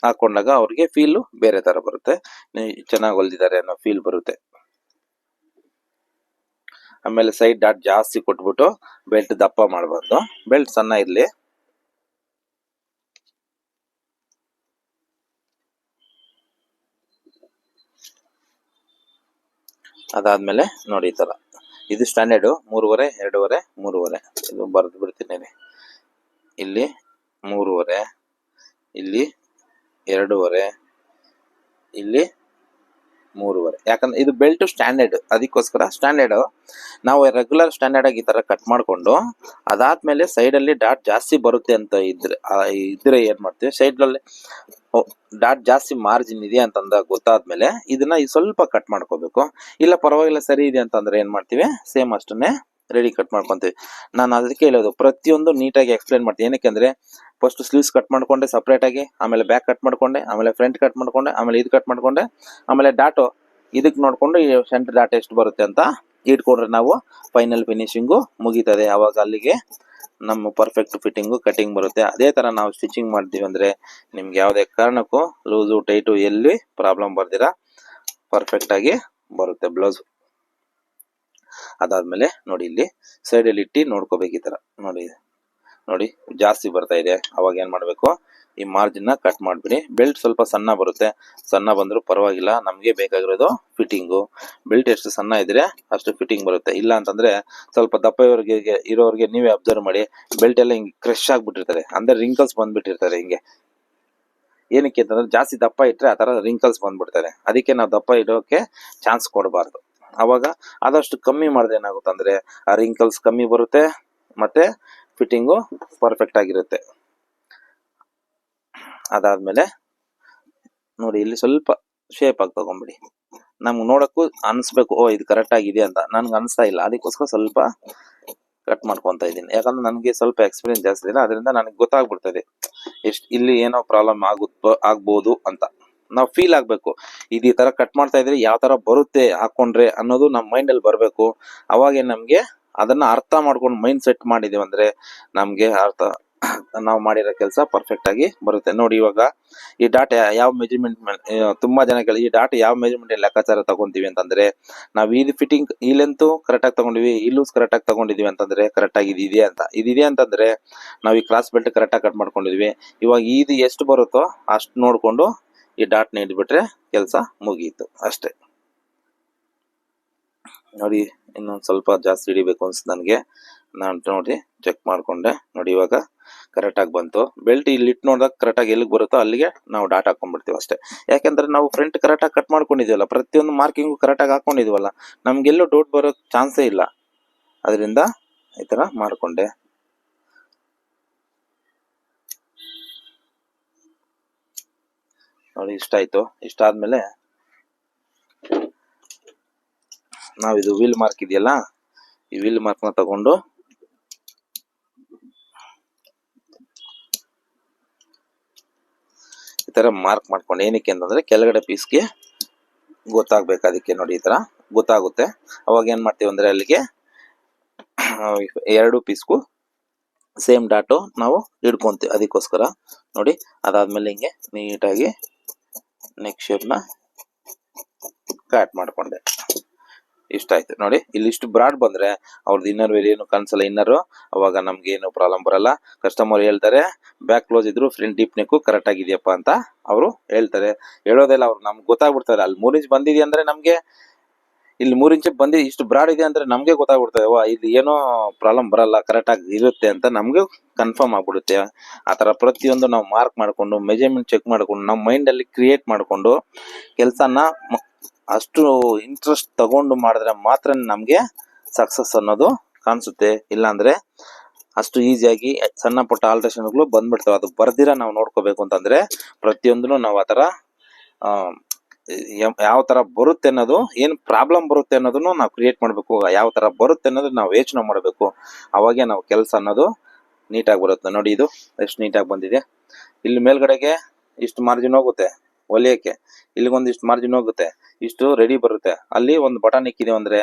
ಹಾಕೊಂಡಾಗ ಅವ್ರಿಗೆ ಫೀಲ್ ಬೇರೆ ತರ ಬರುತ್ತೆ, ಚೆನ್ನಾಗಿ ಹೊಲ್ದಿದ್ದಾರೆ ಅನ್ನೋ ಫೀಲ್ ಬರುತ್ತೆ. ಆಮೇಲೆ ಸೈಡ್ ಡಾಟ್ ಜಾಸ್ತಿ ಕೊಟ್ಬಿಟ್ಟು ಬೆಲ್ಟ್ ದಪ್ಪ ಮಾಡಬಾರ್ದು, ಬೆಲ್ಟ್ ಸಣ್ಣ ಇರ್ಲಿ. ಅದಾದ್ಮೇಲೆ ನೋಡಿ ಈ ತರ ಇದು ಸ್ಟ್ಯಾಂಡರ್ಡ್ 3.5 2.5 3.5 ಇದು ಬರೆದು ಬಿಡ್ತೀನಿ. ಇಲ್ಲಿ 3.5, ಇಲ್ಲಿ 2.5, ಇಲ್ಲಿ 3.5. ಯಾಕಂದ್ರೆ ಇದು ಬೆಲ್ಟ್ ಸ್ಟ್ಯಾಂಡರ್ಡ್, ಅದಕ್ಕೋಸ್ಕರ ಸ್ಟ್ಯಾಂಡರ್ಡ್ ನಾವು ರೆಗ್ಯುಲರ್ ಸ್ಟ್ಯಾಂಡರ್ಡ್ ಆಗಿ ಈ ತರ ಕಟ್ ಮಾಡ್ಕೊಂಡು ಅದಾದ್ಮೇಲೆ ಸೈಡ್ ಅಲ್ಲಿ ಡಾಟ್ ಜಾಸ್ತಿ ಬರುತ್ತೆ ಅಂತ ಇದ್ರೆ ಏನ್ ಮಾಡ್ತೀವಿ, ಸೈಡ್ ಅಲ್ಲಿ ಡಾಟ್ ಜಾಸ್ತಿ ಮಾರ್ಜಿನ್ ಇದೆ ಅಂತಂದ ಗೊತ್ತಾದ್ಮೇಲೆ ಇದನ್ನ ಸ್ವಲ್ಪ ಕಟ್ ಮಾಡ್ಕೋಬೇಕು. ಇಲ್ಲ ಪರವಾಗಿಲ್ಲ ಸರಿ ಇದೆ ಅಂತಂದ್ರೆ ಏನ್ ಮಾಡ್ತೀವಿ, ಸೇಮ್ ಅಷ್ಟನ್ನೇ ರೆಡಿ ಕಟ್ ಮಾಡ್ಕೊಂತೀವಿ. ನಾನು ಅದಕ್ಕೆ ಹೇಳೋದು ಪ್ರತಿಯೊಂದು ನೀಟಾಗಿ ಎಕ್ಸ್ಪ್ಲೈನ್ ಮಾಡ್ತೀನಿ. ಏನಕ್ಕೆ ಅಂದ್ರೆ ಫಸ್ಟ್ ಸ್ಲೀವ್ಸ್ ಕಟ್ ಮಾಡ್ಕೊಂಡೆ ಸಪ್ರೇಟ್ ಆಗಿ, ಆಮೇಲೆ ಬ್ಯಾಕ್ ಕಟ್ ಮಾಡ್ಕೊಂಡೆ, ಆಮೇಲೆ ಫ್ರಂಟ್ ಕಟ್ ಮಾಡ್ಕೊಂಡೆ, ಆಮೇಲೆ ಇದು ಕಟ್ ಮಾಡ್ಕೊಂಡೆ, ಆಮೇಲೆ ಡಾಟು ಇದಕ್ಕೆ ನೋಡ್ಕೊಂಡು ಈ ಸೆಂಟರ್ ಡಾಟ್ ಎಷ್ಟು ಬರುತ್ತೆ ಅಂತ ಇಟ್ಕೊಂಡ್ರೆ ನಾವು ಫೈನಲ್ ಫಿನಿಶಿಂಗು ಮುಗೀತದೆ. ಅವಾಗ ಅಲ್ಲಿಗೆ ನಮ್ಮ ಪರ್ಫೆಕ್ಟ್ ಫಿಟ್ಟಿಂಗು ಕಟಿಂಗ್ ಬರುತ್ತೆ. ಅದೇ ತರ ನಾವು ಸ್ಟಿಚಿಂಗ್ ಮಾಡ್ತೀವಿ ಅಂದ್ರೆ ನಿಮ್ಗೆ ಯಾವುದೇ ಕಾರಣಕ್ಕೂ ಲೂಸು ಟೈಟು ಎಲ್ಲಿ ಪ್ರಾಬ್ಲಮ್ ಬರ್ದಿರಾ ಪರ್ಫೆಕ್ಟ್ ಆಗಿ ಬರುತ್ತೆ ಬ್ಲೌಸ್. ಅದಾದ್ಮೇಲೆ ನೋಡಿ ಇಲ್ಲಿ ಸೈಡ್ ಅಲ್ಲಿ ಇಟ್ಟು ನೋಡ್ಕೋಬೇಕು. ಈ ತರ ನೋಡಿ ಜಾಸ್ತಿ ಬರ್ತಾ ಇದೆ, ಅವಾಗ ಏನ್ ಮಾಡ್ಬೇಕು, ಈ ಮಾರ್ಜಿನ್ ನ ಕಟ್ ಮಾಡ್ಬಿಡಿ. ಬೆಲ್ಟ್ ಸ್ವಲ್ಪ ಸಣ್ಣ ಬರುತ್ತೆ, ಸಣ್ಣ ಬಂದ್ರು ಪರವಾಗಿಲ್ಲ, ನಮ್ಗೆ ಬೇಕಾಗಿರೋದು ಫಿಟ್ಟಿಂಗು. ಬೆಲ್ಟ್ ಎಷ್ಟು ಸಣ್ಣ ಇದ್ರೆ ಅಷ್ಟು ಫಿಟ್ಟಿಂಗ್ ಬರುತ್ತೆ. ಇಲ್ಲ ಅಂತಂದ್ರೆ ಸ್ವಲ್ಪ ದಪ್ಪ ಇರೋರಿಗೆ ನೀವೇ ಅಬ್ಸರ್ವ್ ಮಾಡಿ, ಬೆಲ್ಟ್ ಎಲ್ಲ ಹಿಂಗೆ ಕ್ರಶ್ ಆಗ್ಬಿಟ್ಟಿರ್ತಾರೆ, ಅಂದ್ರೆ ರಿಂಕಲ್ಸ್ ಬಂದ್ಬಿಟ್ಟಿರ್ತಾರೆ ಹಿಂಗೆ. ಏನಕ್ಕೆ ಅಂತಂದ್ರೆ ಜಾಸ್ತಿ ದಪ್ಪ ಇಟ್ರೆ ಆ ತರ ರಿಂಕಲ್ಸ್ ಬಂದ್ಬಿಡ್ತಾರೆ. ಅದಕ್ಕೆ ನಾವು ದಪ್ಪ ಇಡೋಕೆ ಚಾನ್ಸ್ ಕೊಡಬಾರ್ದು. ಅವಾಗ ಆದಷ್ಟು ಕಮ್ಮಿ ಮಾಡಿದ್ರೆ ಏನಾಗುತ್ತೆ ಅಂದ್ರೆ ಆ ರಿಂಕಲ್ಸ್ ಕಮ್ಮಿ ಬರುತ್ತೆ, ಮತ್ತೆ ಫಿಟ್ಟಿಂಗು ಪರ್ಫೆಕ್ಟ್ ಆಗಿರುತ್ತೆ. ಅದಾದ್ಮೇಲೆ ನೋಡಿ ಇಲ್ಲಿ ಸ್ವಲ್ಪ ಶೇಪ್ ಆಗಿ ತಗೊಂಡ್ಬಿಡಿ. ನಮ್ಗೆ ನೋಡಕ್ಕೂ ಅನ್ಸ್ಬೇಕು, ಓ ಇದು ಕರೆಕ್ಟ್ ಆಗಿದೆ ಅಂತ. ನನ್ಗೆ ಅನ್ಸ್ತಾ ಇಲ್ಲ, ಅದಕ್ಕೋಸ್ಕರ ಸ್ವಲ್ಪ ಕಟ್ ಮಾಡ್ಕೊಂತ ಇದ್ದೀನಿ. ಯಾಕಂದ್ರೆ ನನಗೆ ಸ್ವಲ್ಪ ಎಕ್ಸ್ಪೀರಿಯನ್ಸ್ ಜಾಸ್ತಿ ಇಲ್ಲ, ಅದರಿಂದ ನನಗೆ ಗೊತ್ತಾಗ್ಬಿಡ್ತದೆ ಇಲ್ಲಿ ಏನೋ ಪ್ರಾಬ್ಲಮ್ ಆಗ್ಬೋದು ಅಂತ. ನಾವು ಫೀಲ್ ಆಗ್ಬೇಕು, ಇದು ಈ ತರ ಕಟ್ ಮಾಡ್ತಾ ಇದ್ರೆ ಯಾವ ತರ ಬರುತ್ತೆ ಹಾಕೊಂಡ್ರೆ ಅನ್ನೋದು ನಮ್ಮ ಮೈಂಡ್ ಅಲ್ಲಿ ಬರ್ಬೇಕು. ಅವಾಗೇ ನಮ್ಗೆ ಅದನ್ನ ಅರ್ಥ ಮಾಡ್ಕೊಂಡು ಮೈಂಡ್ ಸೆಟ್ ಮಾಡಿದೀವಿ ಅಂದ್ರೆ ನಮ್ಗೆ ನಾವು ಮಾಡಿರೋ ಕೆಲಸ ಪರ್ಫೆಕ್ಟ್ ಆಗಿ ಬರುತ್ತೆ. ನೋಡಿ ಇವಾಗ ಈ ಡಾಟ್ ಯಾವ ಮೆಜರ್ಮೆಂಟ್ ಮೇಲೆ, ತುಂಬಾ ಜನಗಳು ಈ ಡಾಟ್ ಯಾವ ಮೆಜರ್ಮೆಂಟ್ ಲೆಕ್ಕಾಚಾರ ತಗೊಂತೀವಿ ಅಂತಂದ್ರೆ, ನಾವು ಇದು ಫಿಟ್ಟಿಂಗ್ ಈ ಲೆಂತ್ ಕರೆಕ್ಟ್ ಆಗಿ ತಗೊಂಡಿವಿ, ಈ ಲೂಸ್ ಕರೆಕ್ಟ್ ಆಗಿ ತಗೊಂಡಿದೀವಿ ಅಂತಂದ್ರೆ ಕರೆಕ್ಟ್ ಆಗಿ ಇದಿದೆ ಅಂತಂದ್ರೆ ನಾವು ಈ ಕ್ರಾಸ್ ಬೆಲ್ಟ್ ಕರೆಕ್ಟ್ ಆಗಿ ಕಟ್ ಮಾಡ್ಕೊಂಡಿದ್ವಿ. ಇವಾಗ ಇದು ಎಷ್ಟು ಬರುತ್ತೋ ಅಷ್ಟು ನೋಡ್ಕೊಂಡು ಈ ಡಾಟ್ ನ ಹಿಡ್ಬಿಟ್ರೆ ಕೆಲಸ ಮುಗೀತು ಅಷ್ಟೇ. ನೋಡಿ ಇನ್ನೊಂದ್ ಸ್ವಲ್ಪ ಜಾಸ್ತಿ ಹಿಡಿಬೇಕು ಅನ್ಸುತ್ತೆ ನನಗೆ. ನಾನು ನೋಡಿ ಚೆಕ್ ಮಾಡ್ಕೊಂಡೆ, ನೋಡಿ ಇವಾಗ ಕರೆಕ್ಟ್ ಆಗಿ ಬಂತು. ಬೆಲ್ಟ್ ಇಲ್ಲಿ ಇಟ್ಟು ನೋಡಿದಾಗ ಕರೆಕ್ಟ್ ಆಗಿ ಎಲ್ಲಿಗೆ ಬರುತ್ತೋ ಅಲ್ಲಿಗೆ ನಾವು ಡಾಟ್ ಹಾಕೊಂಡ್ಬಿಡ್ತೀವಿ ಅಷ್ಟೇ. ಯಾಕಂದ್ರೆ ನಾವು ಫ್ರಂಟ್ ಕರೆಕ್ಟ್ ಆಗಿ ಕಟ್ ಮಾಡ್ಕೊಂಡಿದೀವಲ್ಲ, ಪ್ರತಿಯೊಂದು ಮಾರ್ಕಿಂಗು ಕರೆಕ್ಟ್ ಆಗಿ ಹಾಕೊಂಡಿದೀವಲ್ಲ, ನಮ್ಗೆಲ್ಲೂ ಡೌಟ್ ಬರೋ ಚಾನ್ಸೇ ಇಲ್ಲ. ಅದರಿಂದ ಈ ತರ ಮಾಡ್ಕೊಂಡೆ. ನೋಡಿ ಇಷ್ಟಾಯ್ತು. ಇಷ್ಟಾದ್ಮೇಲೆ ನಾವಿದು ವೀಲ್ ಮಾರ್ಕ್ ಇದೆಯಲ್ಲ, ಈ ವೀಲ್ ಮಾರ್ಕ್ ನ ತಗೊಂಡು ಈ ತರ ಮಾರ್ಕ್ ಮಾಡ್ಕೊಂಡು, ಏನಕ್ಕೆ ಅಂತಂದ್ರೆ ಕೆಳಗಡೆ ಪೀಸ್ಗೆ ಗೊತ್ತಾಗ್ಬೇಕು. ಅದಕ್ಕೆ ನೋಡಿ ಈ ತರ ಗೊತ್ತಾಗುತ್ತೆ. ಅವಾಗ ಏನ್ ಮಾಡ್ತೀವಿ ಅಂದ್ರೆ ಅಲ್ಲಿಗೆ ಎರಡು ಪೀಸ್ಗೂ ಸೇಮ್ ಡಾಟು ನಾವು ಹಿಡ್ಕೊಂತೀವಿ, ಅದಕ್ಕೋಸ್ಕರ ನೋಡಿ. ಅದಾದ್ಮೇಲೆ ಹಿಂಗೆ ನೀಟಾಗಿ ನೆಕ್ ಶೇಪ್ ನ ಕಟ್ ಮಾಡ್ಕೊಂಡೆ. ಇಷ್ಟ ಆಯ್ತು ನೋಡಿ. ಇಲ್ಲಿ ಇಷ್ಟು ಬ್ರಾಡ್ ಬಂದ್ರೆ ಅವ್ರದ್ದು ಇನ್ನರ್ ವೇರ್ ಏನು ಕಾಣಿಸಲ್ಲ ಇನ್ನರು, ಅವಾಗ ನಮ್ಗೆ ಏನು ಪ್ರಾಬ್ಲಮ್ ಬರಲ್ಲ. ಕಸ್ಟಮರ್ ಹೇಳ್ತಾರೆ ಬ್ಯಾಕ್ ಕ್ಲೋಸ್ ಇದ್ರು ಫ್ರಂಟ್ ಡೀಪ್ ನೆಕ್ ಕರೆಕ್ಟ್ ಆಗಿದೆಯಪ್ಪ ಅಂತ ಅವರು ಹೇಳ್ತಾರೆ. ಹೇಳೋದೆಲ್ಲ ಅವ್ರು ನಮ್ಗೆ ಗೊತ್ತಾಗ್ಬಿಡ್ತಾರೆ. ಅಲ್ಲಿ 3 ಇಂಚ್ ಬಂದಿದೆ ಅಂದ್ರೆ ನಮ್ಗೆ, ಇಲ್ಲಿ 3 ಇಂಚ್ ಬಂದಿದೆ, ಇಷ್ಟು ಬ್ರಾಡ್ ಇದೆ ಅಂದ್ರೆ ನಮ್ಗೆ ಗೊತ್ತಾಗ್ಬಿಡ್ತದೆ, ಇಲ್ಲಿ ಏನೋ ಪ್ರಾಬ್ಲಮ್ ಬರಲ್ಲ, ಕರೆಕ್ಟ್ ಆಗಿ ಇರುತ್ತೆ ಅಂತ ನಮ್ಗೆ ಕನ್ಫರ್ಮ್ ಆಗ್ಬಿಡುತ್ತೆ. ಆತರ ಪ್ರತಿಯೊಂದು ನಾವು ಮಾರ್ಕ್ ಮಾಡ್ಕೊಂಡು ಮೆಜರ್ಮೆಂಟ್ ಚೆಕ್ ಮಾಡ್ಕೊಂಡು ನಮ್ಮ ಮೈಂಡ್ ಅಲ್ಲಿ ಕ್ರಿಯೇಟ್ ಮಾಡ್ಕೊಂಡು ಕೆಲ್ಸನ ಅಷ್ಟು ಇಂಟ್ರೆಸ್ಟ್ ತಗೊಂಡು ಮಾಡಿದ್ರೆ ಮಾತ್ರ ನಮ್ಗೆ ಸಕ್ಸಸ್ ಅನ್ನೋದು ಕಾಣಿಸುತ್ತೆ. ಇಲ್ಲಾಂದ್ರೆ ಅಷ್ಟು ಈಸಿಯಾಗಿ ಸಣ್ಣ ಪುಟ್ಟ ಆಲ್ಟ್ರೇಷನ್ಗಳು ಬಂದ್ಬಿಡ್ತಾವೆ. ಅದು ಬರ್ದಿರ ನಾವು ನೋಡ್ಕೋಬೇಕು ಅಂತಂದ್ರೆ ಪ್ರತಿಯೊಂದನ್ನು ನಾವು ಆತರ ಯಾವ ತರ ಬರುತ್ತೆ ಅನ್ನೋದು, ಏನ್ ಪ್ರಾಬ್ಲಮ್ ಬರುತ್ತೆ ಅನ್ನೋದನ್ನು ನಾವು ಕ್ರಿಯೇಟ್ ಮಾಡ್ಬೇಕು. ಯಾವ ತರ ಬರುತ್ತೆ ಅನ್ನೋದು ನಾವು ಯೋಚನೆ ಮಾಡಬೇಕು. ಅವಾಗೆ ನಾವು ಕೆಲಸ ಅನ್ನೋದು ನೀಟಾಗಿ ಬರುತ್ತೆ. ನೋಡಿ ಇದು ಎಷ್ಟು ನೀಟಾಗಿ ಬಂದಿದೆ. ಇಲ್ಲಿ ಮೇಲ್ಗಡೆಗೆ ಇಷ್ಟು ಮಾರ್ಜಿನ್ ಹೋಗುತ್ತೆ ಹೊಲಿಯಕ್ಕೆ, ಇಲ್ಲಿಗೊಂದಿಷ್ಟು ಮಾರ್ಜಿನ್ ಹೋಗುತ್ತೆ, ಇಷ್ಟು ರೆಡಿ ಬರುತ್ತೆ. ಅಲ್ಲಿ ಒಂದು ಬಟನ್ ಇಕ್ಕಿದೆ ಅಂದ್ರೆ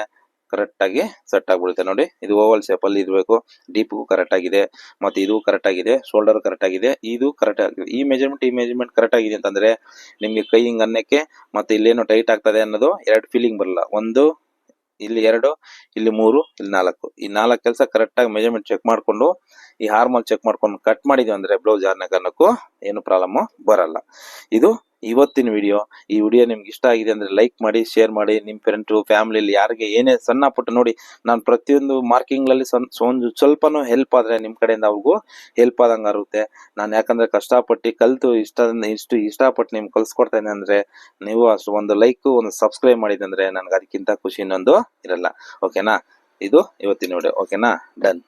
ಕರೆಕ್ಟ್ ಆಗಿ ಸೆಟ್ ಆಗ್ಬಿಡುತ್ತೆ. ನೋಡಿ ಇದು ಓವಲ್ ಶೇಪ್ ಅಲ್ಲಿ ಇರಬೇಕು, ಡೀಪ್ ಕರೆಕ್ಟ್ ಆಗಿದೆ, ಮತ್ತೆ ಇದು ಕರೆಕ್ಟ್ ಆಗಿದೆ, ಶೋಲ್ಡರ್ ಕರೆಕ್ಟ್ ಆಗಿದೆ, ಇದು ಕರೆಕ್ಟ್ ಆಗಿದೆ. ಈ ಮೆಜರ್ಮೆಂಟ್ ಕರೆಕ್ಟ್ ಆಗಿದೆ ಅಂತಂದ್ರೆ ನಿಮ್ಗೆ ಕೈ ಹಿಂಗ್ ಅನ್ನಕ್ಕೆ ಮತ್ತೆ ಇಲ್ಲೇನೋ ಟೈಟ್ ಆಗ್ತದೆ ಅನ್ನೋದು ಎರಡು ಫೀಲಿಂಗ್ ಬರಲ್ಲ. ಒಂದು ಇಲ್ಲಿ 2, ಇಲ್ಲಿ 3, ಇಲ್ಲಿ 4, ಈ 4 ಕೆಲಸ ಕರೆಕ್ಟ್ ಆಗಿ ಮೆಜರ್ಮೆಂಟ್ ಚೆಕ್ ಮಾಡ್ಕೊಂಡು ಈ ಹಾರ್ಮಲ್ ಚೆಕ್ ಮಾಡ್ಕೊಂಡು ಕಟ್ ಮಾಡಿದ್ವಿ ಅಂದ್ರೆ ಬ್ಲೌಸ್ ಯಾರನ್ನ ಕಾರಣಕ್ಕೂ ಏನು ಪ್ರಾಬ್ಲಮ್ ಬರಲ್ಲ. ಇದು ಇವತ್ತಿನ ಈ ವಿಡಿಯೋ ನಿಮ್ಗೆ ಇಷ್ಟ ಆಗಿದೆ ಅಂದ್ರೆ ಲೈಕ್ ಮಾಡಿ, ಶೇರ್ ಮಾಡಿ. ನಿಮ್ಮ ಫ್ರೆಂಡ್ಸು ಫ್ಯಾಮಿಲಿಯಲ್ಲಿ ಯಾರಿಗೆ ಏನೇ ಸಣ್ಣ ಪುಟ್ಟ ನೋಡಿ, ನಾನು ಪ್ರತಿಯೊಂದು ಮಾರ್ಕಿಂಗ್ಗಳಲ್ಲಿ ಒಂದು ಸ್ವಲ್ಪನೂ ಹೆಲ್ಪ್ ಆದ್ರೆ ನಿಮ್ಮ ಕಡೆಯಿಂದ ಅವ್ರಿಗೂ ಹೆಲ್ಪ್ ಆದಂಗೆ ಆಗುತ್ತೆ. ನಾನು ಯಾಕಂದ್ರೆ ಕಷ್ಟಪಟ್ಟು ಕಲ್ತು ಇಷ್ಟಪಟ್ಟು ನಿಮ್ಗೆ ಕಲ್ಸ್ಕೊಡ್ತಾ ಇದ್ದೀನಿ ಅಂದ್ರೆ ನೀವು ಅಷ್ಟು ಒಂದು ಲೈಕ್ ಒಂದು ಸಬ್ಸ್ಕ್ರೈಬ್ ಮಾಡಿದಂದ್ರೆ ನನಗೆ ಅದಕ್ಕಿಂತ ಖುಷಿ ಇನ್ನೊಂದು ಇರಲ್ಲ. ಓಕೆನಾ? ಇದು ಇವತ್ತಿನ ವಿಡಿಯೋ. ಓಕೆನಾ? ಡನ್.